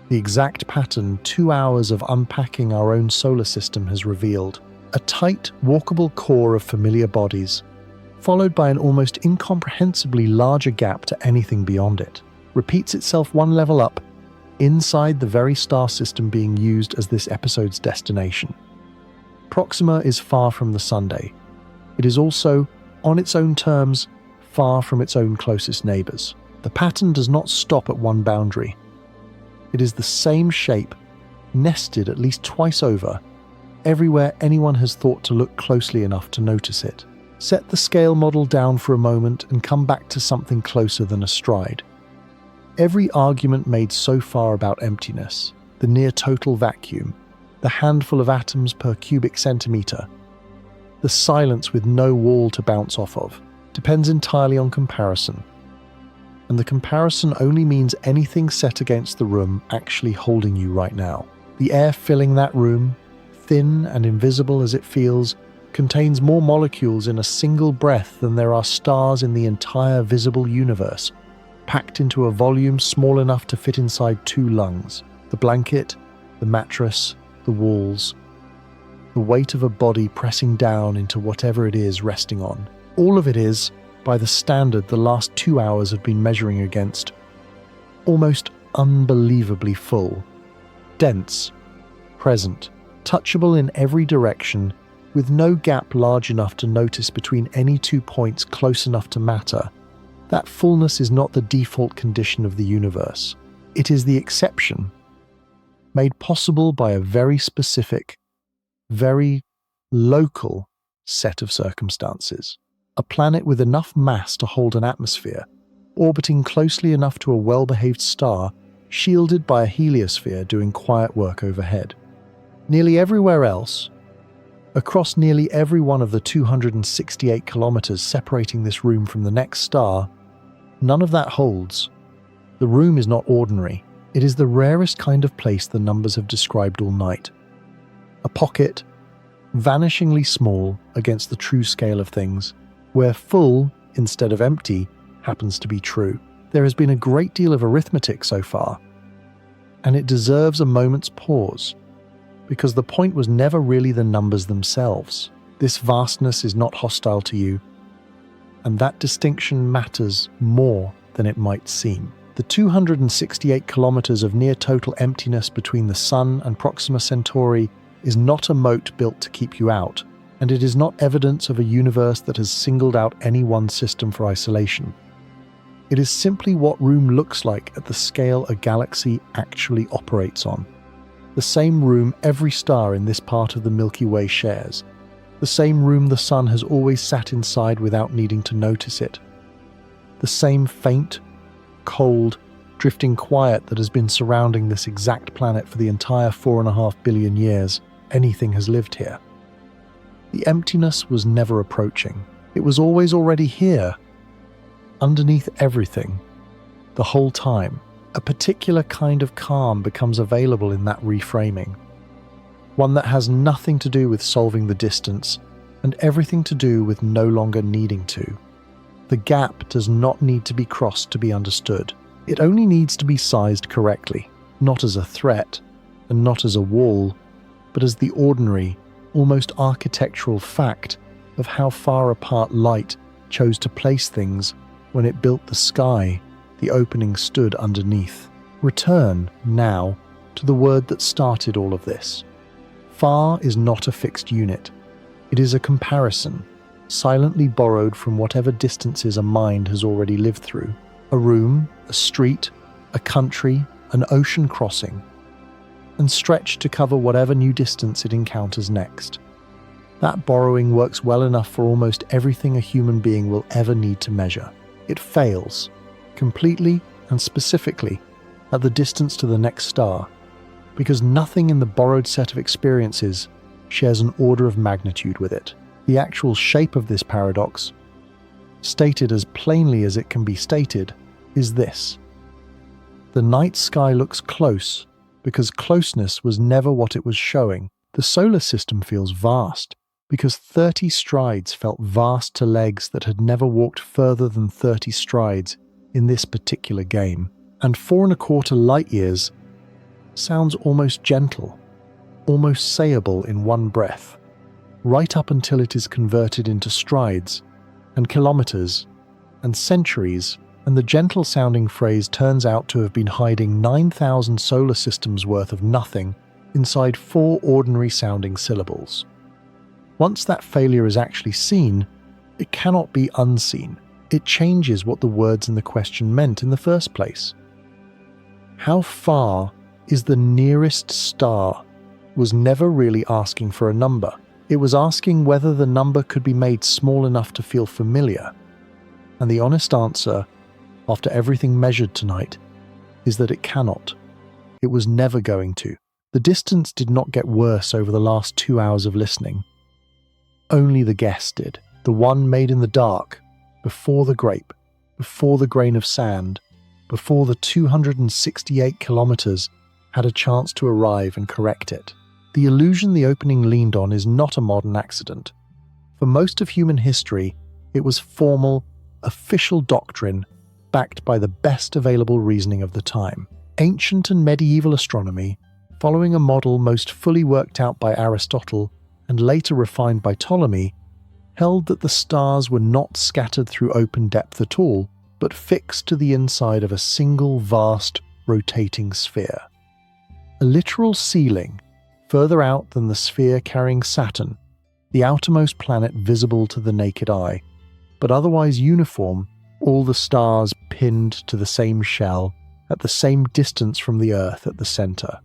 The exact pattern 2 hours of unpacking our own solar system has revealed. A tight, walkable core of familiar bodies, followed by an almost incomprehensibly larger gap to anything beyond it, repeats itself one level up, inside the very star system being used as this episode's destination. Proxima is far from the Sunday. It is also, on its own terms, far from its own closest neighbors. The pattern does not stop at one boundary. It is the same shape, nested at least twice over, everywhere anyone has thought to look closely enough to notice it. Set the scale model down for a moment and come back to something closer than a stride. Every argument made so far about emptiness, the near-total vacuum, the handful of atoms per cubic centimeter, the silence with no wall to bounce off of, depends entirely on comparison. And the comparison only means anything set against the room actually holding you right now. The air filling that room, thin and invisible as it feels, contains more molecules in a single breath than there are stars in the entire visible universe, packed into a volume small enough to fit inside 2 lungs. The blanket, the mattress, the walls, the weight of a body pressing down into whatever it is resting on. All of it is, by the standard the last 2 hours have been measuring against, almost unbelievably full, dense, present, touchable in every direction, with no gap large enough to notice between any 2 points close enough to matter. That fullness is not the default condition of the universe. It is the exception, made possible by a very specific, very local set of circumstances. A planet with enough mass to hold an atmosphere, orbiting closely enough to a well-behaved star, shielded by a heliosphere doing quiet work overhead. Nearly everywhere else, across nearly every one of the 268 kilometers separating this room from the next star, none of that holds. The room is not ordinary. It is the rarest kind of place the numbers have described all night. A pocket, vanishingly small against the true scale of things, where full instead of empty happens to be true. There has been a great deal of arithmetic so far, and it deserves a moment's pause, because the point was never really the numbers themselves. This vastness is not hostile to you, and that distinction matters more than it might seem. The 268 kilometers of near-total emptiness between the Sun and Proxima Centauri is not a moat built to keep you out, and it is not evidence of a universe that has singled out any one system for isolation. It is simply what room looks like at the scale a galaxy actually operates on. The same room every star in this part of the Milky Way shares. The same room the Sun has always sat inside without needing to notice it. The same faint, cold, drifting quiet that has been surrounding this exact planet for the entire 4.5 billion years anything has lived here. The emptiness was never approaching. It was always already here, underneath everything, the whole time. A particular kind of calm becomes available in that reframing. One that has nothing to do with solving the distance and everything to do with no longer needing to. The gap does not need to be crossed to be understood. It only needs to be sized correctly, not as a threat and not as a wall, but as the ordinary, almost architectural fact of how far apart light chose to place things when it built the sky the opening stood underneath. Return, now, to the word that started all of this. Far is not a fixed unit. It is a comparison, silently borrowed from whatever distances a mind has already lived through. A room, a street, a country, an ocean crossing, and stretched to cover whatever new distance it encounters next. That borrowing works well enough for almost everything a human being will ever need to measure. It fails, completely and specifically, at the distance to the next star, because nothing in the borrowed set of experiences shares an order of magnitude with it. The actual shape of this paradox, stated as plainly as it can be stated, is this. The night sky looks close because closeness was never what it was showing. The solar system feels vast because 30 strides felt vast to legs that had never walked further than 30 strides in this particular game. And 4¼ light years sounds almost gentle, almost sayable in one breath, right up until it is converted into strides, and kilometers, and centuries, and the gentle-sounding phrase turns out to have been hiding 9,000 solar systems worth of nothing inside 4 ordinary-sounding syllables. Once that failure is actually seen, it cannot be unseen. It changes what the words in the question meant in the first place. How far is the nearest star was never really asking for a number. It was asking whether the number could be made small enough to feel familiar. And the honest answer, after everything measured tonight, is that it cannot. It was never going to. The distance did not get worse over the last 2 hours of listening. Only the guess did. The one made in the dark, before the grape, before the grain of sand, before the 268 kilometers had a chance to arrive and correct it. The illusion the opening leaned on is not a modern accident. For most of human history, it was formal, official doctrine backed by the best available reasoning of the time. Ancient and medieval astronomy, following a model most fully worked out by Aristotle and later refined by Ptolemy, held that the stars were not scattered through open depth at all, but fixed to the inside of a single vast, rotating sphere. A literal ceiling, further out than the sphere carrying Saturn, the outermost planet visible to the naked eye, but otherwise uniform, all the stars pinned to the same shell, at the same distance from the Earth at the center.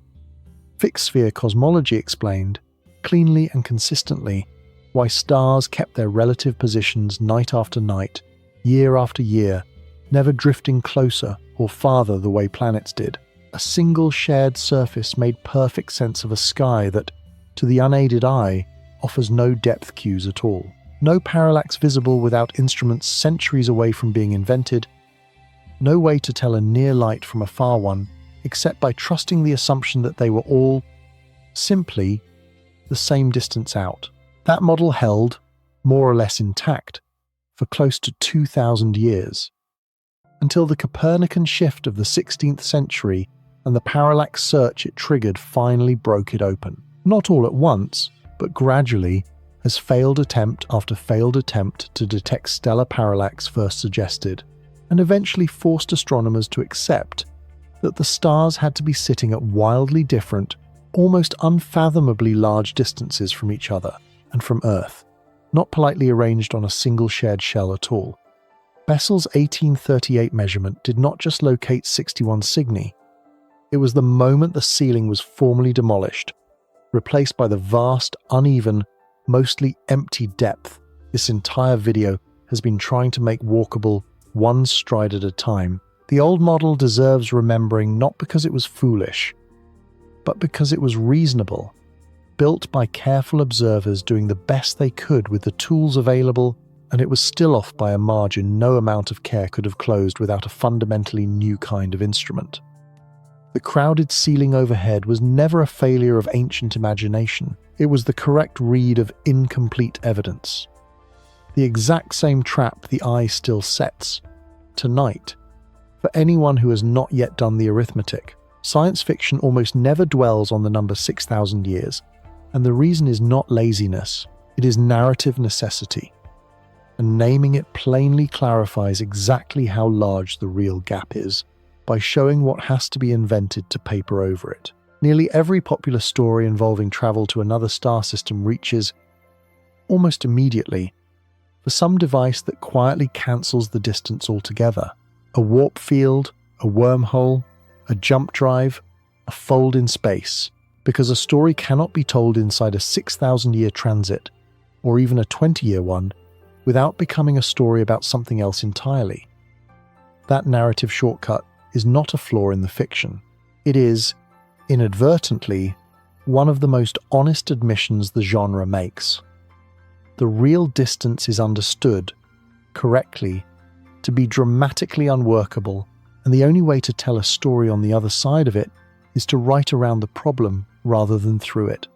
Fixed sphere cosmology explained, cleanly and consistently, why stars kept their relative positions night after night, year after year, never drifting closer or farther the way planets did. A single shared surface made perfect sense of a sky that, to the unaided eye, offers no depth cues at all. No parallax visible without instruments centuries away from being invented. No way to tell a near light from a far one, except by trusting the assumption that they were all, simply, the same distance out. That model held, more or less intact, for close to 2,000 years, until the Copernican shift of the 16th century and the parallax search it triggered finally broke it open. Not all at once, but gradually, as failed attempt after failed attempt to detect stellar parallax first suggested, and eventually forced astronomers to accept that the stars had to be sitting at wildly different, almost unfathomably large distances from each other and from Earth, not politely arranged on a single shared shell at all. Bessel's 1838 measurement did not just locate 61 Cygni. It was the moment the ceiling was formally demolished, replaced by the vast, uneven, mostly empty depth this entire video has been trying to make walkable one stride at a time. The old model deserves remembering not because it was foolish, but because it was reasonable, built by careful observers doing the best they could with the tools available, and it was still off by a margin no amount of care could have closed without a fundamentally new kind of instrument. The crowded ceiling overhead was never a failure of ancient imagination. It was the correct read of incomplete evidence. The exact same trap the eye still sets. Tonight, for anyone who has not yet done the arithmetic, science fiction almost never dwells on the number 6,000 years. And the reason is not laziness, it is narrative necessity. And naming it plainly clarifies exactly how large the real gap is by showing what has to be invented to paper over it. Nearly every popular story involving travel to another star system reaches, almost immediately, for some device that quietly cancels the distance altogether. A warp field, a wormhole, a jump drive, a fold in space, because a story cannot be told inside a 6,000-year transit, or even a 20-year one, without becoming a story about something else entirely. That narrative shortcut is not a flaw in the fiction. It is, inadvertently, one of the most honest admissions the genre makes. The real distance is understood, correctly, to be dramatically unworkable, and the only way to tell a story on the other side of it is to write around the problem rather than through it.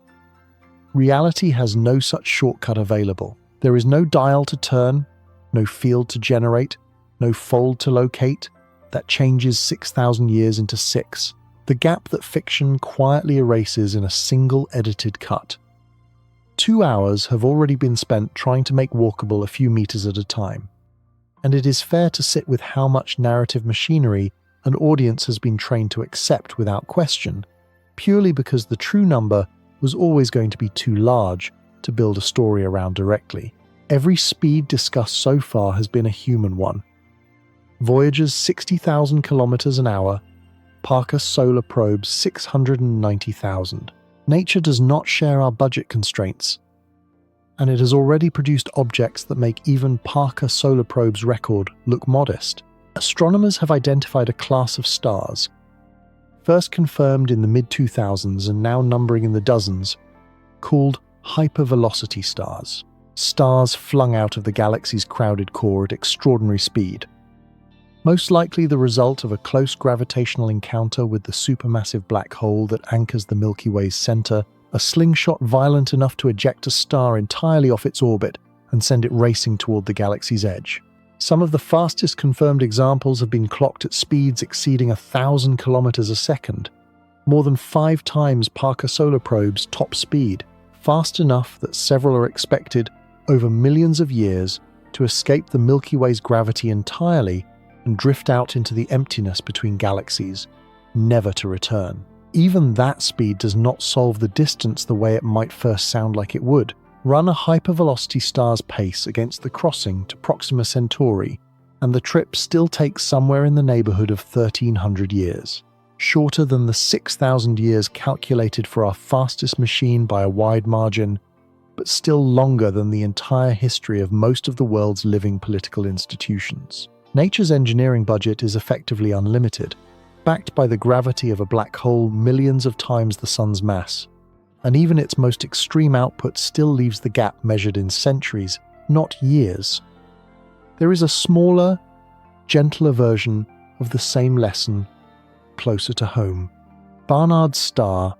Reality has no such shortcut available. There is no dial to turn, no field to generate, no fold to locate that changes 6,000 years into 6. The gap that fiction quietly erases in a single edited cut. 2 hours have already been spent trying to make walkable a few meters at a time. And it is fair to sit with how much narrative machinery an audience has been trained to accept without question, purely because the true number was always going to be too large to build a story around directly. Every speed discussed so far has been a human one. Voyager's 60,000 kilometers an hour, Parker Solar Probe's 690,000. Nature does not share our budget constraints, and it has already produced objects that make even Parker Solar Probe's record look modest. Astronomers have identified a class of stars, first confirmed in the mid-2000s and now numbering in the dozens, called hypervelocity stars. Stars flung out of the galaxy's crowded core at extraordinary speed. Most likely the result of a close gravitational encounter with the supermassive black hole that anchors the Milky Way's center, a slingshot violent enough to eject a star entirely off its orbit and send it racing toward the galaxy's edge. Some of the fastest confirmed examples have been clocked at speeds exceeding 1,000 kilometers a second, more than 5 times Parker Solar Probe's top speed, fast enough that several are expected, over millions of years, to escape the Milky Way's gravity entirely and drift out into the emptiness between galaxies, never to return. Even that speed does not solve the distance the way it might first sound like it would. Run a hypervelocity star's pace against the crossing to Proxima Centauri, and the trip still takes somewhere in the neighborhood of 1,300 years. Shorter than the 6,000 years calculated for our fastest machine by a wide margin, but still longer than the entire history of most of the world's living political institutions. Nature's engineering budget is effectively unlimited, backed by the gravity of a black hole millions of times the sun's mass, and even its most extreme output still leaves the gap measured in centuries, not years. There is a smaller, gentler version of the same lesson closer to home. Barnard's star,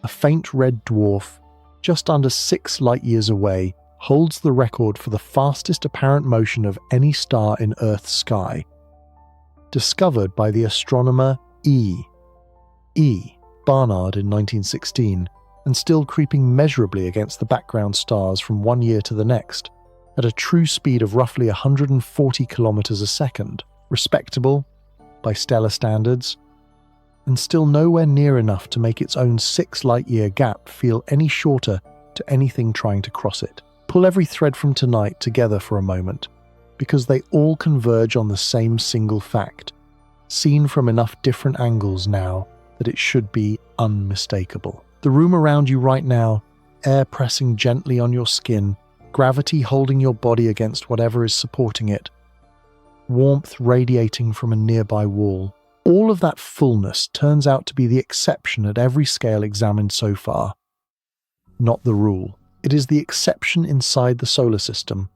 a faint red dwarf just under 6 light-years away, holds the record for the fastest apparent motion of any star in Earth's sky. Discovered by the astronomer E. Barnard in 1916, and still creeping measurably against the background stars from one year to the next, at a true speed of roughly 140 kilometers a second, respectable by stellar standards, and still nowhere near enough to make its own 6 light-year gap feel any shorter to anything trying to cross it. Pull every thread from tonight together for a moment, because they all converge on the same single fact, seen from enough different angles now that it should be unmistakable. The room around you right now, air pressing gently on your skin, gravity holding your body against whatever is supporting it, warmth radiating from a nearby wall. All of that fullness turns out to be the exception at every scale examined so far, not the rule. It is the exception inside the solar system,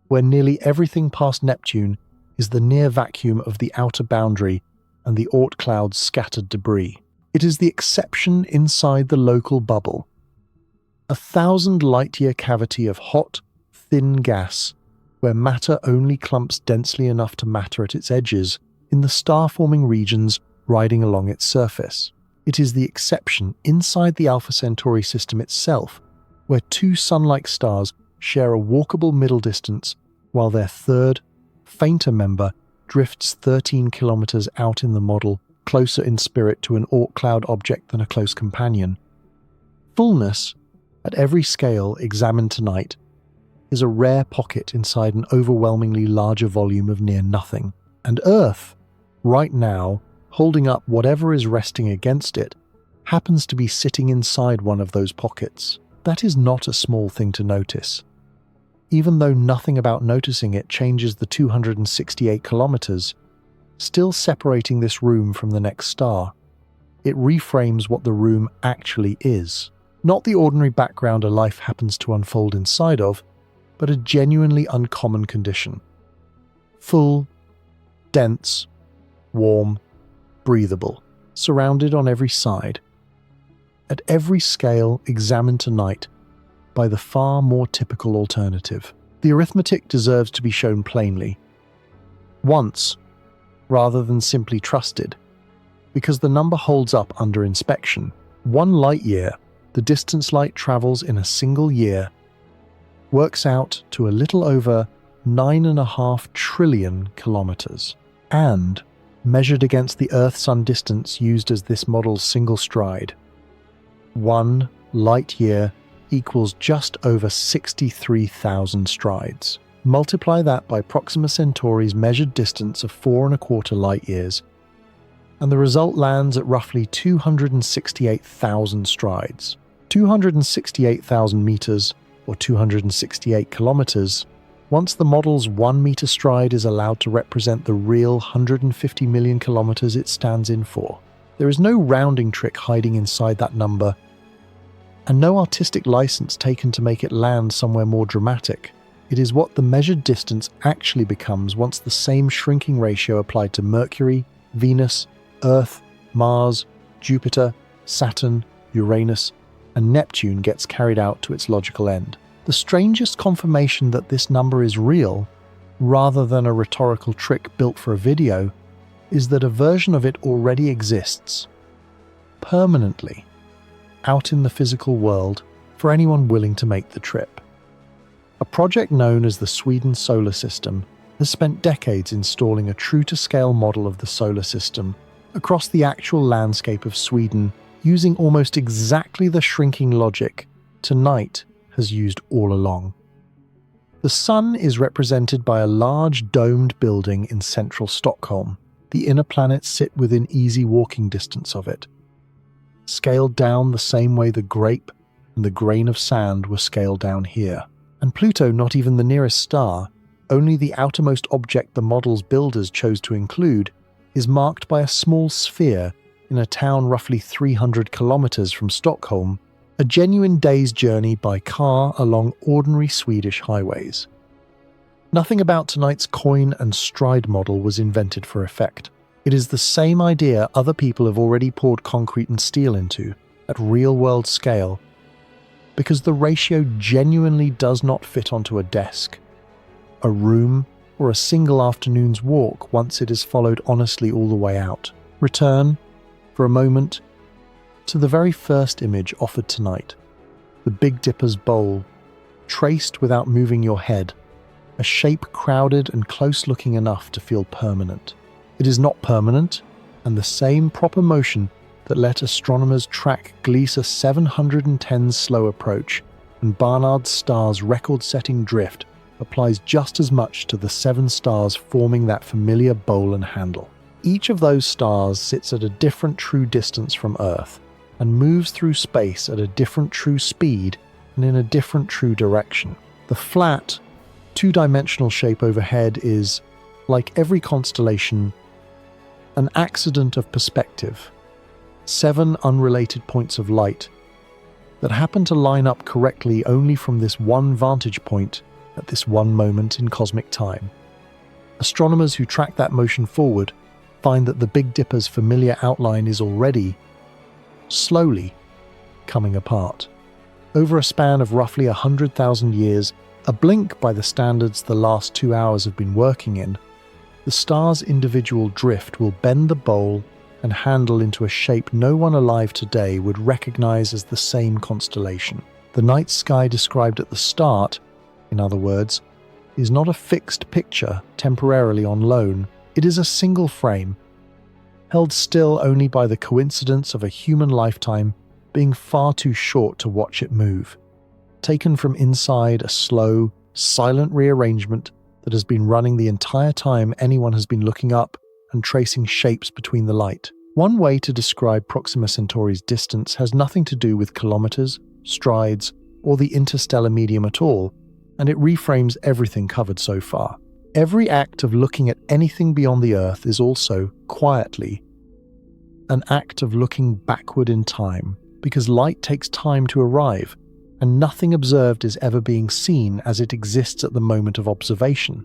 where nearly everything past Neptune is the near vacuum of the outer boundary and the Oort cloud's scattered debris. It is the exception inside the local bubble, a 1,000 light-year cavity of hot, thin gas, where matter only clumps densely enough to matter at its edges in the star-forming regions riding along its surface. It is the exception inside the Alpha Centauri system itself, where two sun-like stars share a walkable middle distance, while their third, fainter member drifts 13 kilometers out in the model, closer in spirit to an Oort cloud object than a close companion. Fullness, at every scale examined tonight, is a rare pocket inside an overwhelmingly larger volume of near nothing. And Earth, right now, holding up whatever is resting against it, happens to be sitting inside one of those pockets. That is not a small thing to notice. Even though nothing about noticing it changes the 268 kilometers, still separating this room from the next star, it reframes what the room actually is. Not the ordinary background a life happens to unfold inside of, but a genuinely uncommon condition. Full, dense, warm, breathable, surrounded on every side. At every scale examined tonight by the far more typical alternative. The arithmetic deserves to be shown plainly. Once, rather than simply trusted, because the number holds up under inspection. 1 light year, the distance light travels in a single year, works out to a little over 9.5 trillion kilometers. And, measured against the Earth-Sun distance used as this model's single stride, 1 light year equals just over 63,000 strides. Multiply that by Proxima Centauri's measured distance of 4.25 light years, and the result lands at roughly 268,000 strides. 268,000 meters, or 268 kilometers, once the model's 1 meter stride is allowed to represent the real 150 million kilometers it stands in for. There is no rounding trick hiding inside that number, and no artistic license taken to make it land somewhere more dramatic. It is what the measured distance actually becomes once the same shrinking ratio applied to Mercury, Venus, Earth, Mars, Jupiter, Saturn, Uranus, and Neptune gets carried out to its logical end. The strangest confirmation that this number is real, rather than a rhetorical trick built for a video, is that a version of it already exists, permanently, out in the physical world for anyone willing to make the trip. A project known as the Sweden Solar System has spent decades installing a true-to-scale model of the solar system across the actual landscape of Sweden, using almost exactly the shrinking logic tonight has used all along. The sun is represented by a large domed building in central Stockholm. The inner planets sit within easy walking distance of it, scaled down the same way the grape and the grain of sand were scaled down here. And Pluto, not even the nearest star, only the outermost object the model's builders chose to include, is marked by a small sphere in a town roughly 300 kilometers from Stockholm, a genuine day's journey by car along ordinary Swedish highways. Nothing about tonight's coin and stride model was invented for effect. It is the same idea other people have already poured concrete and steel into, at real-world scale, because the ratio genuinely does not fit onto a desk, a room, or a single afternoon's walk once it is followed honestly all the way out. Return, for a moment, to the very first image offered tonight, the Big Dipper's bowl, traced without moving your head, a shape crowded and close-looking enough to feel permanent. It is not permanent, and the same proper motion that let astronomers track Gliese 710's slow approach and Barnard's star's record-setting drift applies just as much to the 7 stars forming that familiar bowl and handle. Each of those stars sits at a different true distance from Earth and moves through space at a different true speed and in a different true direction. The flat, two-dimensional shape overhead is, like every constellation, an accident of perspective. 7 unrelated points of light that happen to line up correctly only from this one vantage point at this one moment in cosmic time. Astronomers who track that motion forward find that the Big Dipper's familiar outline is already, slowly, coming apart. Over a span of roughly 100,000 years, a blink by the standards the last 2 hours have been working in, the star's individual drift will bend the bowl and handle into a shape no one alive today would recognize as the same constellation. The night sky described at the start, in other words, is not a fixed picture temporarily on loan. It is a single frame, held still only by the coincidence of a human lifetime being far too short to watch it move. Taken from inside a slow, silent rearrangement that has been running the entire time anyone has been looking up and tracing shapes between the light. One way to describe Proxima Centauri's distance has nothing to do with kilometers, strides, or the interstellar medium at all, and it reframes everything covered so far. Every act of looking at anything beyond the Earth is also, quietly, an act of looking backward in time, because light takes time to arrive, and nothing observed is ever being seen as it exists at the moment of observation.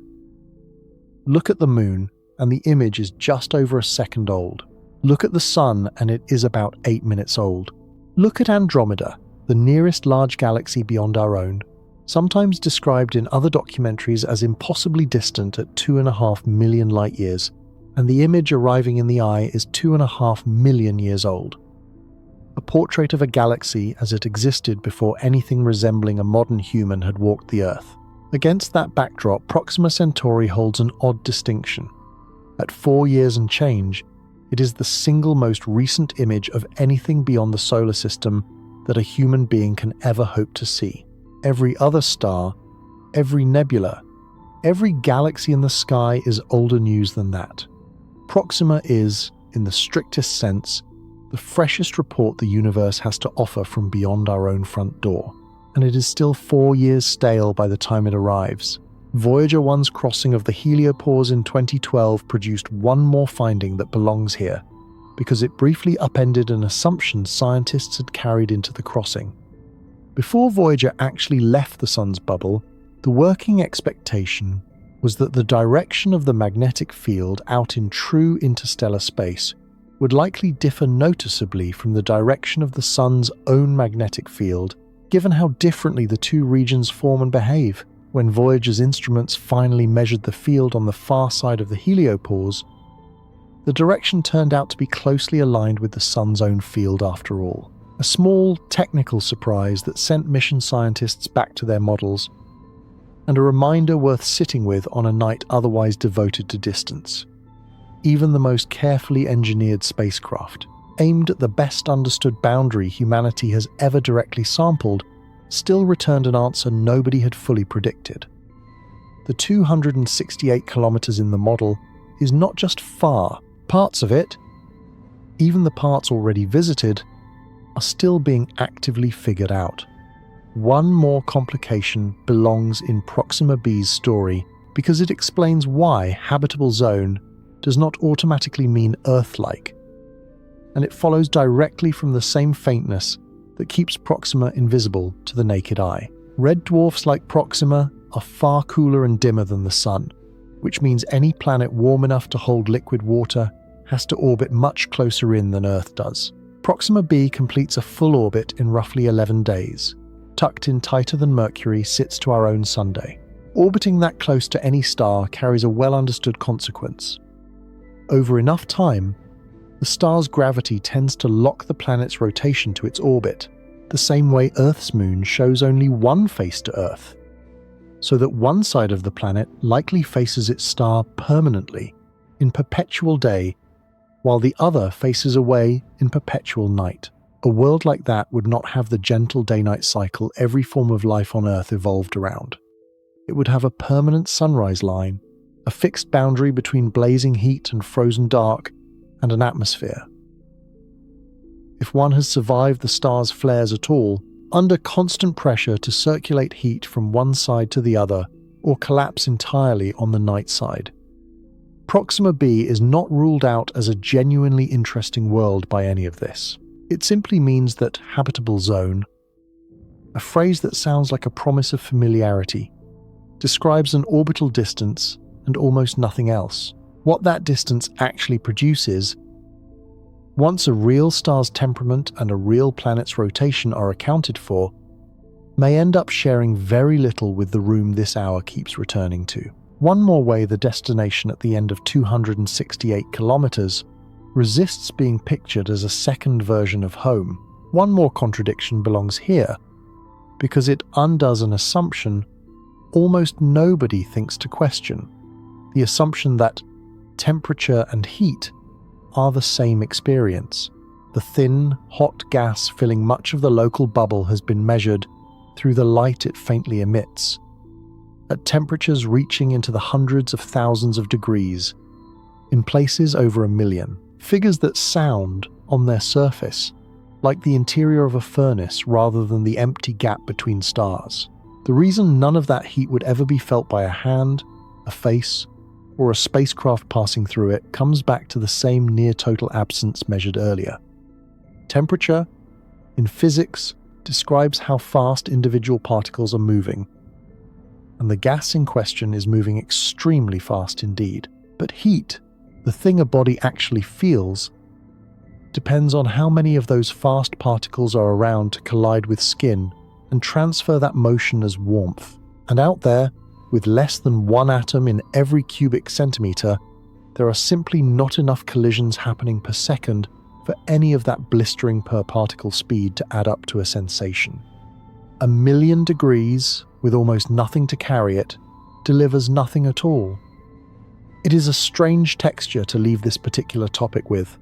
Look at the moon, and the image is just over a second old. Look at the sun, and it is about 8 minutes old. Look at Andromeda, the nearest large galaxy beyond our own, sometimes described in other documentaries as impossibly distant at 2.5 million light-years, and the image arriving in the eye is 2.5 million years old. A portrait of a galaxy as it existed before anything resembling a modern human had walked the Earth. Against that backdrop, Proxima Centauri holds an odd distinction. At 4 years and change, it is the single most recent image of anything beyond the solar system that a human being can ever hope to see. Every other star, every nebula, every galaxy in the sky is older news than that. Proxima is, in the strictest sense, the freshest report the universe has to offer from beyond our own front door, and it is still 4 years stale by the time it arrives. Voyager 1's crossing of the heliopause in 2012 produced one more finding that belongs here, because it briefly upended an assumption scientists had carried into the crossing. Before Voyager actually left the sun's bubble, the working expectation was that the direction of the magnetic field out in true interstellar space would likely differ noticeably from the direction of the sun's own magnetic field, given how differently the two regions form and behave. When Voyager's instruments finally measured the field on the far side of the heliopause, the direction turned out to be closely aligned with the sun's own field after all. A small technical surprise that sent mission scientists back to their models, and a reminder worth sitting with on a night otherwise devoted to distance. Even the most carefully engineered spacecraft, aimed at the best understood boundary humanity has ever directly sampled, still returned an answer nobody had fully predicted. The 268 kilometers in the model is not just far. Parts of it, even the parts already visited, are still being actively figured out. One more complication belongs in Proxima B's story because it explains why habitable zone does not automatically mean Earth-like, and it follows directly from the same faintness that keeps Proxima invisible to the naked eye. Red dwarfs like Proxima are far cooler and dimmer than the Sun, which means any planet warm enough to hold liquid water has to orbit much closer in than Earth does. Proxima b completes a full orbit in roughly 11 days. Tucked in tighter than Mercury sits to our own Sunday. Orbiting that close to any star carries a well-understood consequence. Over enough time, the star's gravity tends to lock the planet's rotation to its orbit, the same way Earth's moon shows only one face to Earth, so that one side of the planet likely faces its star permanently, in perpetual day, while the other faces away in perpetual night. A world like that would not have the gentle day-night cycle every form of life on Earth evolved around. It would have a permanent sunrise line, a fixed boundary between blazing heat and frozen dark, and an atmosphere. If one has survived the star's flares at all, under constant pressure to circulate heat from one side to the other, or collapse entirely on the night side. Proxima b is not ruled out as a genuinely interesting world by any of this. It simply means that habitable zone, a phrase that sounds like a promise of familiarity, describes an orbital distance and almost nothing else. What that distance actually produces, once a real star's temperament and a real planet's rotation are accounted for, may end up sharing very little with the room this hour keeps returning to. One more way the destination at the end of 268 kilometers resists being pictured as a second version of home. One more contradiction belongs here. because it undoes an assumption almost nobody thinks to question, the assumption that temperature and heat are the same experience. The thin, hot gas filling much of the local bubble has been measured through the light it faintly emits, at temperatures reaching into the hundreds of thousands of degrees, in places over 1 million, figures that sound, on their surface, like the interior of a furnace rather than the empty gap between stars. The reason none of that heat would ever be felt by a hand, a face, or a spacecraft passing through it comes back to the same near-total absence measured earlier. Temperature, in physics, describes how fast individual particles are moving, and the gas in question is moving extremely fast indeed. But heat, the thing a body actually feels, depends on how many of those fast particles are around to collide with skin and transfer that motion as warmth. And out there, with less than 1 atom in every cubic centimeter, there are simply not enough collisions happening per second for any of that blistering per particle speed to add up to a sensation. 1 million degrees, with almost nothing to carry it, delivers nothing at all. It is a strange texture to leave this particular topic with.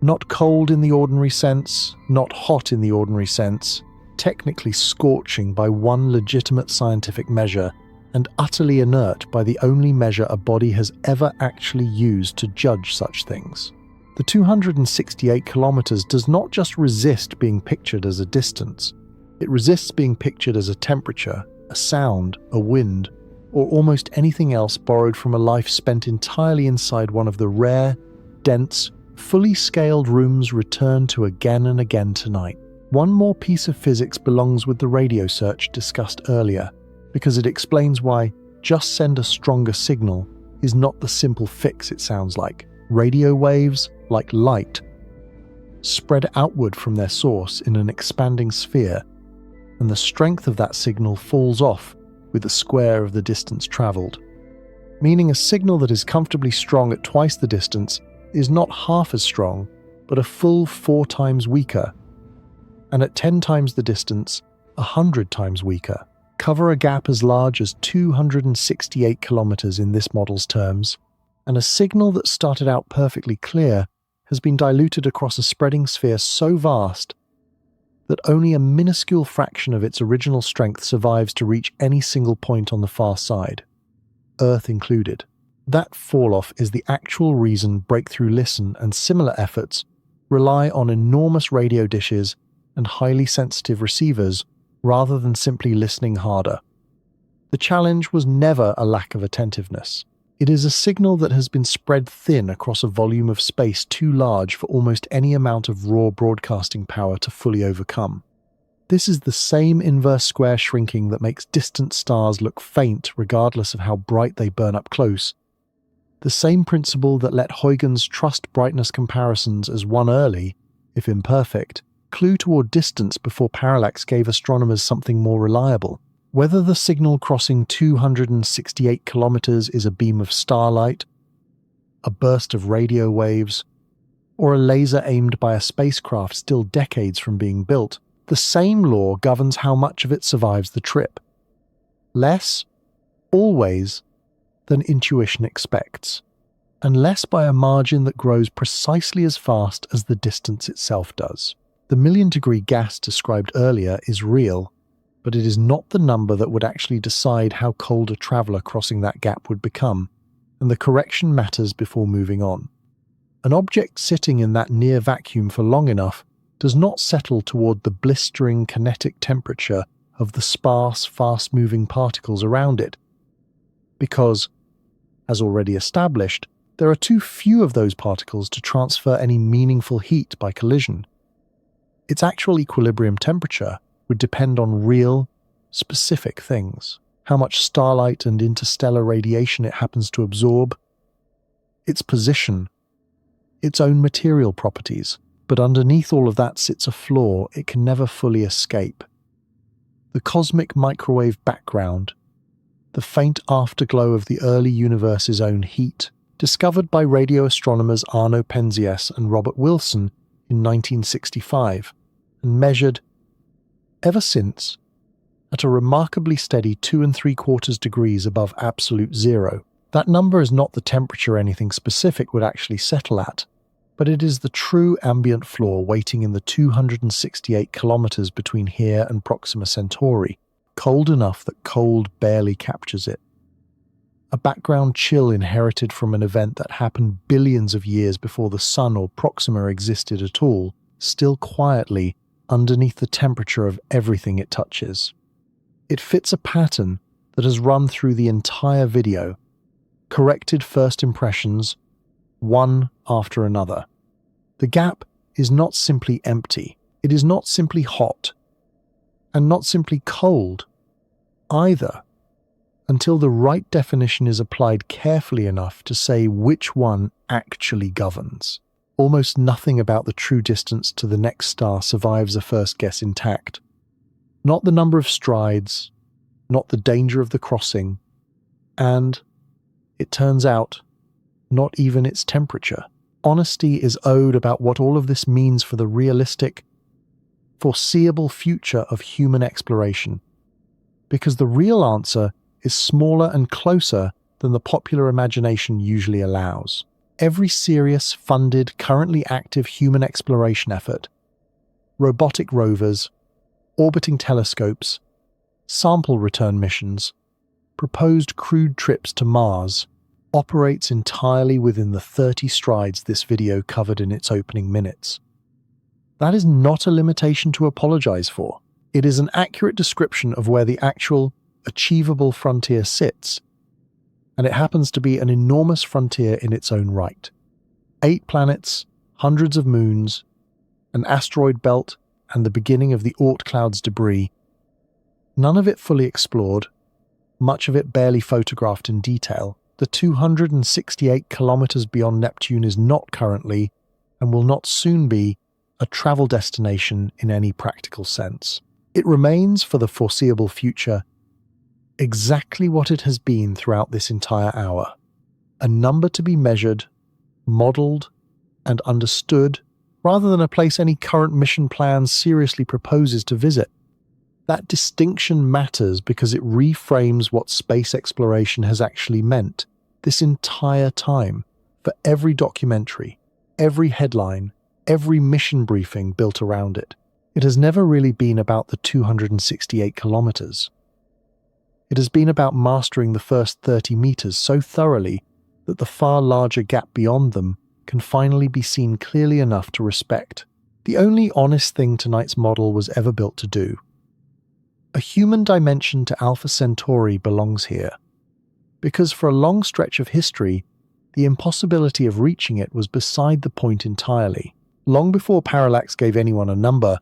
Not cold in the ordinary sense, not hot in the ordinary sense, technically scorching by one legitimate scientific measure, and utterly inert by the only measure a body has ever actually used to judge such things. The 268 kilometers does not just resist being pictured as a distance, it resists being pictured as a temperature, a sound, a wind, or almost anything else borrowed from a life spent entirely inside one of the rare, dense, fully scaled rooms returned to again and again tonight. One more piece of physics belongs with the radio search discussed earlier, because it explains why just send a stronger signal is not the simple fix it sounds like. Radio waves, like light, spread outward from their source in an expanding sphere, and the strength of that signal falls off with the square of the distance travelled. Meaning a signal that is comfortably strong at twice the distance is not half as strong, but a full 4 times weaker, and at 10 times the distance, 100 times weaker. Cover a gap as large as 268 kilometers in this model's terms, and a signal that started out perfectly clear has been diluted across a spreading sphere so vast that only a minuscule fraction of its original strength survives to reach any single point on the far side, Earth included. That fall-off is the actual reason Breakthrough Listen and similar efforts rely on enormous radio dishes and highly sensitive receivers rather than simply listening harder. The challenge was never a lack of attentiveness. It is a signal that has been spread thin across a volume of space too large for almost any amount of raw broadcasting power to fully overcome. This is the same inverse square shrinking that makes distant stars look faint regardless of how bright they burn up close. The same principle that let Huygens trust brightness comparisons as one early, if imperfect, clue toward distance before parallax gave astronomers something more reliable. Whether the signal crossing 268 kilometers is a beam of starlight, a burst of radio waves, or a laser aimed by a spacecraft still decades from being built, the same law governs how much of it survives the trip. Less, always, than intuition expects, and less by a margin that grows precisely as fast as the distance itself does. The million-degree gas described earlier is real, but it is not the number that would actually decide how cold a traveller crossing that gap would become, and the correction matters before moving on. An object sitting in that near vacuum for long enough does not settle toward the blistering kinetic temperature of the sparse, fast-moving particles around it, because, as already established, there are too few of those particles to transfer any meaningful heat by collision. Its actual equilibrium temperature would depend on real, specific things. How much starlight and interstellar radiation it happens to absorb, its position, its own material properties. But underneath all of that sits a flaw it can never fully escape. The cosmic microwave background, the faint afterglow of the early universe's own heat, discovered by radio astronomers Arno Penzias and Robert Wilson in 1965, and measured, ever since, at a remarkably steady 2¾ degrees above absolute zero. That number is not the temperature anything specific would actually settle at, but it is the true ambient floor waiting in the 268 kilometers between here and Proxima Centauri, cold enough that cold barely captures it. A background chill inherited from an event that happened billions of years before the Sun or Proxima existed at all, still quietly underneath the temperature of everything it touches. It fits a pattern that has run through the entire video, corrected first impressions, one after another. The gap is not simply empty, it is not simply hot, and not simply cold either, until the right definition is applied carefully enough to say which one actually governs. Almost nothing about the true distance to the next star survives a first guess intact. Not the number of strides, not the danger of the crossing, and, it turns out, not even its temperature. Honesty is owed about what all of this means for the realistic, foreseeable future of human exploration, because the real answer is smaller and closer than the popular imagination usually allows. Every serious, funded, currently active human exploration effort, robotic rovers, orbiting telescopes, sample return missions, proposed crewed trips to Mars, operates entirely within the 30 strides this video covered in its opening minutes. That is not a limitation to apologize for. It is an accurate description of where the actual, achievable frontier sits, and it happens to be an enormous frontier in its own right. 8 planets, hundreds of moons, an asteroid belt, and the beginning of the Oort cloud's debris. None of it fully explored, much of it barely photographed in detail. The 268 kilometers beyond Neptune is not currently, and will not soon be, a travel destination in any practical sense. It remains, for the foreseeable future, exactly what it has been throughout this entire hour. A number to be measured, modeled, and understood, rather than a place any current mission plan seriously proposes to visit. That distinction matters because it reframes what space exploration has actually meant this entire time, for every documentary, every headline, every mission briefing built around it. It has never really been about the 268 kilometers. It has been about mastering the first 30 meters so thoroughly that the far larger gap beyond them can finally be seen clearly enough to respect. The only honest thing tonight's model was ever built to do. A human dimension to Alpha Centauri belongs here, because for a long stretch of history, the impossibility of reaching it was beside the point entirely. Long before parallax gave anyone a number,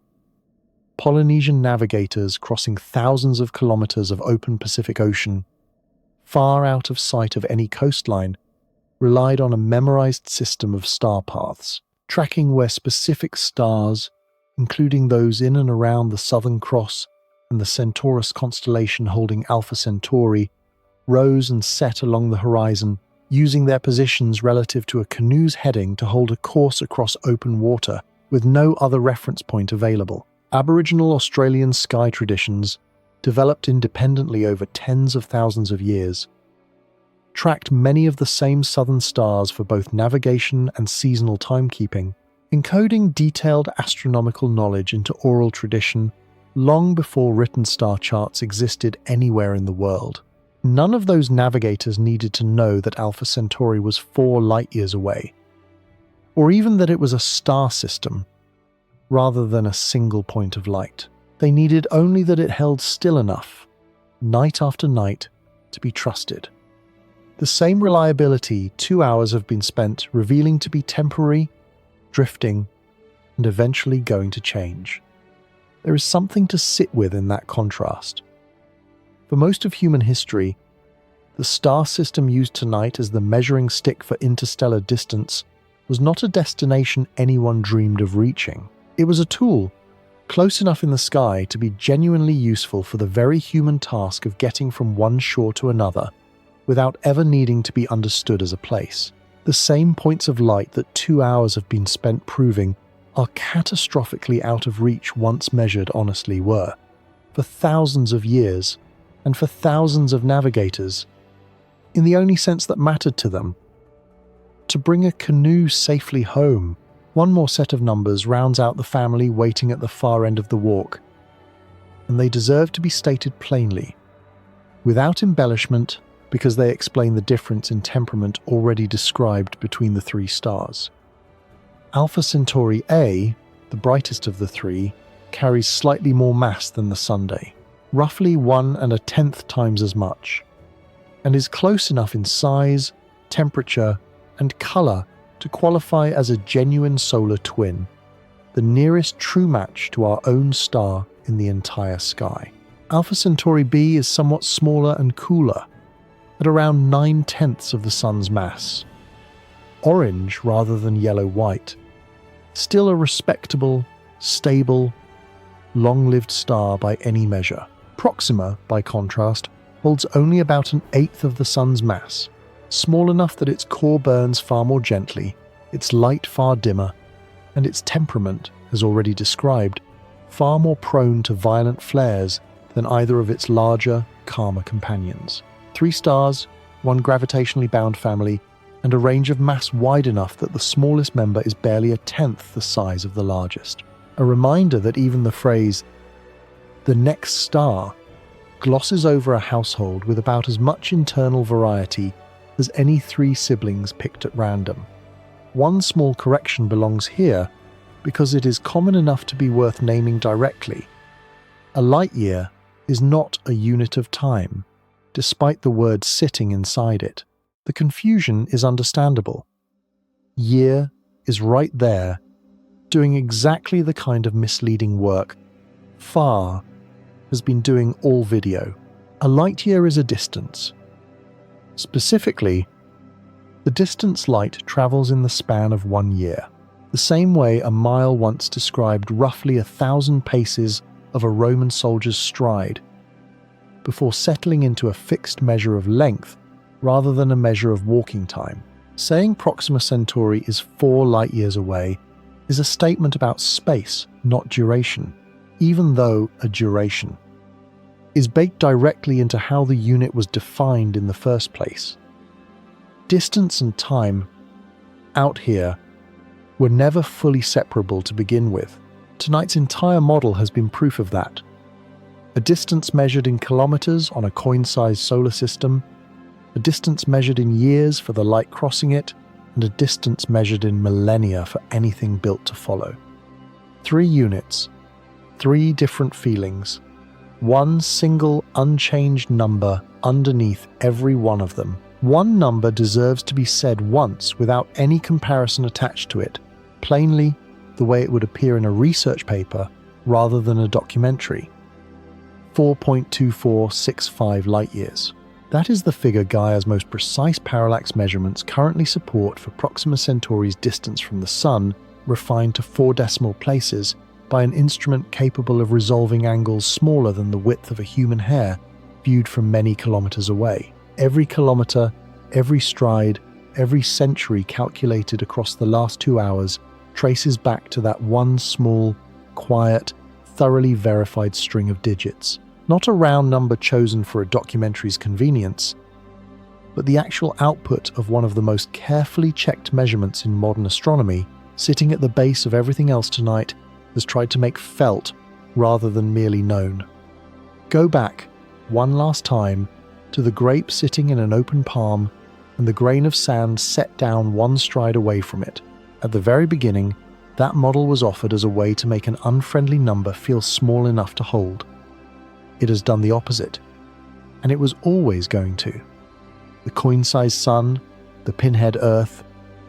Polynesian navigators crossing thousands of kilometers of open Pacific Ocean, far out of sight of any coastline, relied on a memorized system of star paths, tracking where specific stars, including those in and around the Southern Cross and the Centaurus constellation holding Alpha Centauri, rose and set along the horizon, using their positions relative to a canoe's heading to hold a course across open water, with no other reference point available. Aboriginal Australian sky traditions, developed independently over tens of thousands of years, tracked many of the same southern stars for both navigation and seasonal timekeeping, encoding detailed astronomical knowledge into oral tradition long before written star charts existed anywhere in the world. None of those navigators needed to know that Alpha Centauri was 4 light-years away, or even that it was a star system, rather than a single point of light. They needed only that it held still enough, night after night, to be trusted. The same reliability 2 hours have been spent revealing to be temporary, drifting, and eventually going to change. There is something to sit with in that contrast. For most of human history, the star system used tonight as the measuring stick for interstellar distance was not a destination anyone dreamed of reaching. It was a tool, close enough in the sky to be genuinely useful for the very human task of getting from one shore to another, without ever needing to be understood as a place. The same points of light that 2 hours have been spent proving are catastrophically out of reach once measured honestly were. for thousands of years and for thousands of navigators, in the only sense that mattered to them. To bring a canoe safely home, one more set of numbers rounds out the family waiting at the far end of the walk, and they deserve to be stated plainly, without embellishment, because they explain the difference in temperament already described between the three stars. Alpha Centauri A, the brightest of the three, carries slightly more mass than the Sunday, roughly 1.1 times as much, and is close enough in size, temperature, and colour to qualify as a genuine solar twin, the nearest true match to our own star in the entire sky. Alpha Centauri B is somewhat smaller and cooler, at around 9/10 of the Sun's mass. Orange rather than yellow-white. Still a respectable, stable, long-lived star by any measure. Proxima, by contrast, holds only about 1/8 of the Sun's mass, small enough that its core burns far more gently, its light far dimmer, and its temperament, as already described, far more prone to violent flares than either of its larger, calmer companions. 3 stars, 1 gravitationally bound family, and a range of mass wide enough that the smallest member is barely 1/10 the size of the largest. A reminder that even the phrase, "the next star," glosses over a household with about as much internal variety as any 3 siblings picked at random. One small correction belongs here because it is common enough to be worth naming directly. A light year is not a unit of time, despite the word sitting inside it. The confusion is understandable. Year is right there, doing exactly the kind of misleading work far has been doing all video. A light year is a distance. Specifically, the distance light travels in the span of 1 year, the same way a mile once described roughly 1,000 paces of a Roman soldier's stride, before settling into a fixed measure of length rather than a measure of walking time. Saying Proxima Centauri is 4 light years away is a statement about space, not duration, even though a duration is baked directly into how the unit was defined in the first place. Distance and time, out here, were never fully separable to begin with. Tonight's entire model has been proof of that. A distance measured in kilometers on a coin-sized solar system, a distance measured in years for the light crossing it, and a distance measured in millennia for anything built to follow. 3 units, 3 different feelings, 1 single unchanged number underneath every one of them. 1 number deserves to be said once without any comparison attached to it, plainly the way it would appear in a research paper rather than a documentary. 4.2465 light-years. That is the figure Gaia's most precise parallax measurements currently support for Proxima Centauri's distance from the Sun, refined to 4 decimal places by an instrument capable of resolving angles smaller than the width of a human hair viewed from many kilometers away. Every kilometer, every stride, every century calculated across the last 2 hours traces back to that one small, quiet, thoroughly verified string of digits. Not a round number chosen for a documentary's convenience, but the actual output of one of the most carefully checked measurements in modern astronomy, sitting at the base of everything else tonight, has tried to make felt rather than merely known. Go back, one last time, to the grape sitting in an open palm and the grain of sand set down 1 stride away from it. At the very beginning, that model was offered as a way to make an unfriendly number feel small enough to hold. It has done the opposite, and it was always going to. The coin-sized sun, the pinhead Earth,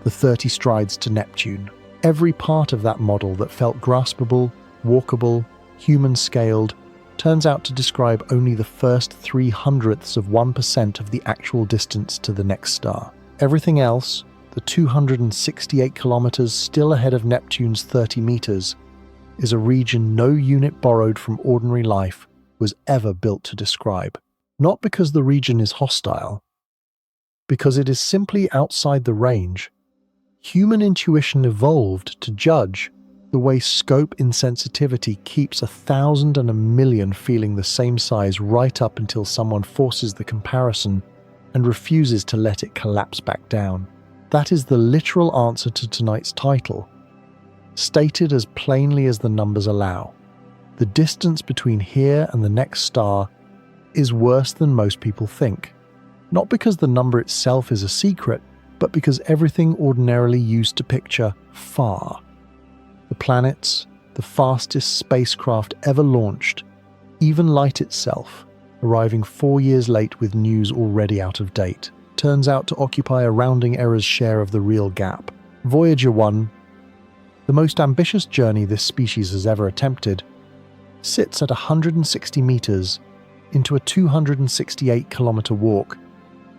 the 30 strides to Neptune. Every part of that model that felt graspable, walkable, human-scaled, turns out to describe only the first 0.03% of the actual distance to the next star. Everything else, the 268 kilometers still ahead of Neptune's 30 meters, is a region no unit borrowed from ordinary life was ever built to describe. Not because the region is hostile, because it is simply outside the range. Human intuition evolved to judge The way scope insensitivity keeps 1,000 and 1,000,000 feeling the same size right up until someone forces the comparison and refuses to let it collapse back down. That is the literal answer to tonight's title, stated as plainly as the numbers allow. The distance between here and the next star is worse than most people think. Not because the number itself is a secret, but because everything ordinarily used to picture far. The planets, the fastest spacecraft ever launched, even light itself, arriving 4 years late with news already out of date, turns out to occupy a rounding error's share of the real gap. Voyager 1, the most ambitious journey this species has ever attempted, sits at 160 meters into a 268-kilometer walk,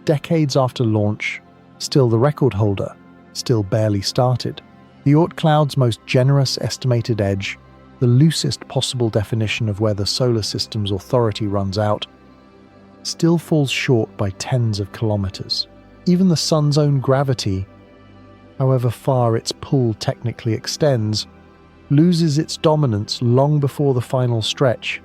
decades after launch, still the record holder, still barely started. The Oort cloud's most generous estimated edge, the loosest possible definition of where the solar system's authority runs out, still falls short by tens of kilometers. Even the sun's own gravity, however far its pull technically extends, loses its dominance long before the final stretch,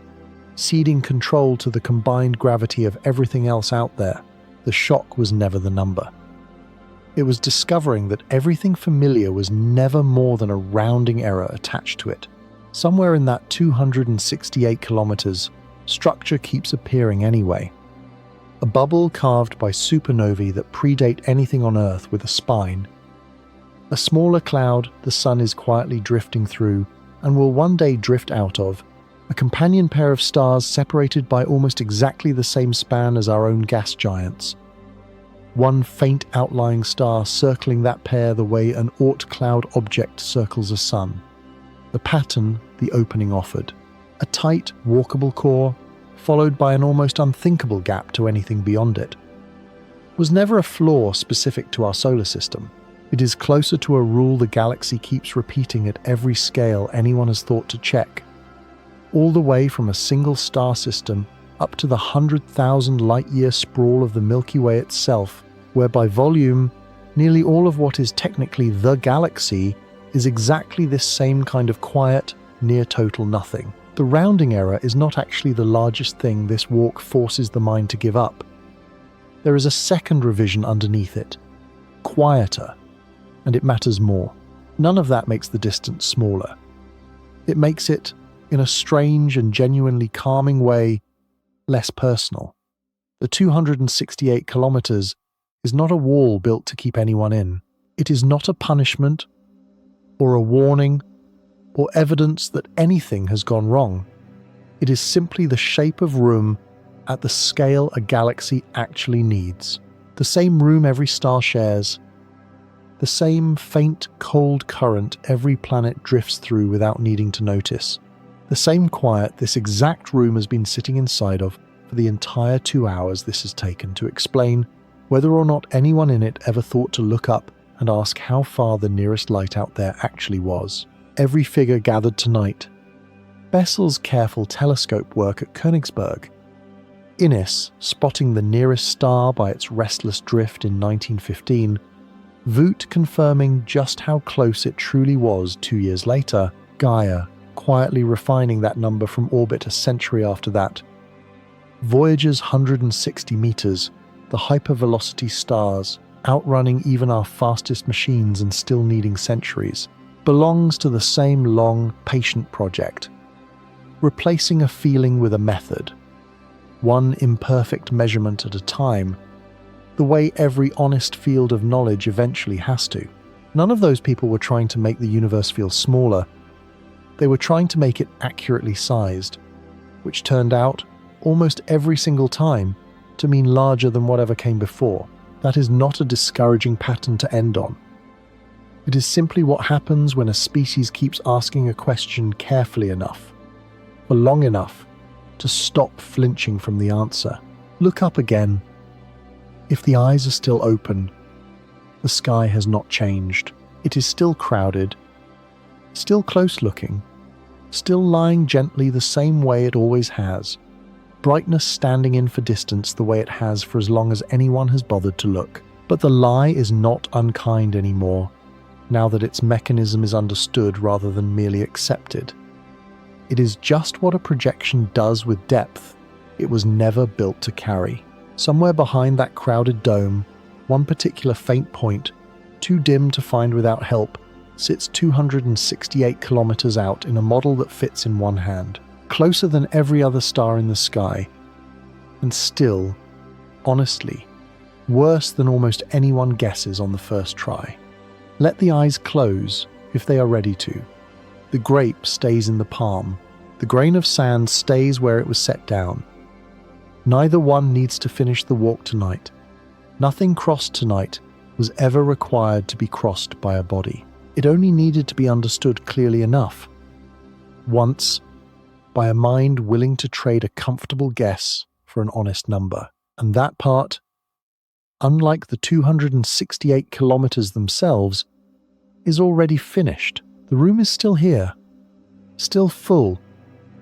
ceding control to the combined gravity of everything else out there. The shock was never the number. It was discovering that everything familiar was never more than a rounding error attached to it. Somewhere in that 268 kilometers, structure keeps appearing anyway. A bubble carved by supernovae that predate anything on Earth with a spine. A smaller cloud the sun is quietly drifting through and will one day drift out of. A companion pair of stars separated by almost exactly the same span as our own gas giants. One faint outlying star circling that pair the way an Oort cloud object circles a sun. The pattern the opening offered. A tight, walkable core, followed by an almost unthinkable gap to anything beyond it. Was never a flaw specific to our solar system. It is closer to a rule the galaxy keeps repeating at every scale anyone has thought to check. All the way from a single star system up to the 100,000 light-year sprawl of the Milky Way itself, where by volume, nearly all of what is technically the galaxy is exactly this same kind of quiet, near-total nothing. The rounding error is not actually the largest thing this walk forces the mind to give up. There is a second revision underneath it, quieter, and it matters more. None of that makes the distance smaller. It makes it, in a strange and genuinely calming way, less personal. The 268 kilometers is not a wall built to keep anyone in. It is not a punishment, or a warning, or evidence that anything has gone wrong. It is simply the shape of room at the scale a galaxy actually needs. The same room every star shares. The same faint, cold current every planet drifts through without needing to notice. The same quiet this exact room has been sitting inside of for the entire 2 hours this has taken to explain whether or not anyone in it ever thought to look up and ask how far the nearest light out there actually was. Every figure gathered tonight. Bessel's careful telescope work at Königsberg. Innes spotting the nearest star by its restless drift in 1915. Voot confirming just how close it truly was 2 years later. Gaia quietly refining that number from orbit a century after that. Voyager's 160 meters, the hypervelocity stars, outrunning even our fastest machines and still needing centuries, belongs to the same long, patient project, replacing a feeling with a method, one imperfect measurement at a time, the way every honest field of knowledge eventually has to. None of those people were trying to make the universe feel smaller. They were trying to make it accurately sized, which turned out, almost every single time, to mean larger than whatever came before. That is not a discouraging pattern to end on. It is simply what happens when a species keeps asking a question carefully enough, for long enough, to stop flinching from the answer. Look up again. If the eyes are still open, the sky has not changed. It is still crowded, still close-looking, still lying gently the same way it always has. Brightness standing in for distance the way it has for as long as anyone has bothered to look. But the lie is not unkind anymore. now that its mechanism is understood rather than merely accepted. It is just what a projection does with depth it was never built to carry. Somewhere behind that crowded dome, one particular faint point, too dim to find without help, sits 268 kilometers out in a model that fits in one hand, closer than every other star in the sky, and still, honestly, worse than almost anyone guesses on the first try. Let the eyes close if they are ready to. The grape stays in the palm. The grain of sand stays where it was set down. Neither one needs to finish the walk tonight. Nothing crossed tonight was ever required to be crossed by a body. It only needed to be understood clearly enough. Once, by a mind willing to trade a comfortable guess for an honest number. And that part, unlike the 268 kilometers themselves, is already finished. The room is still here, still full,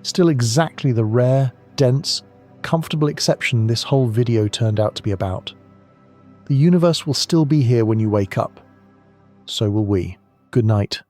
still exactly the rare, dense, comfortable exception this whole video turned out to be about. The universe will still be here when you wake up. So will we. Good night.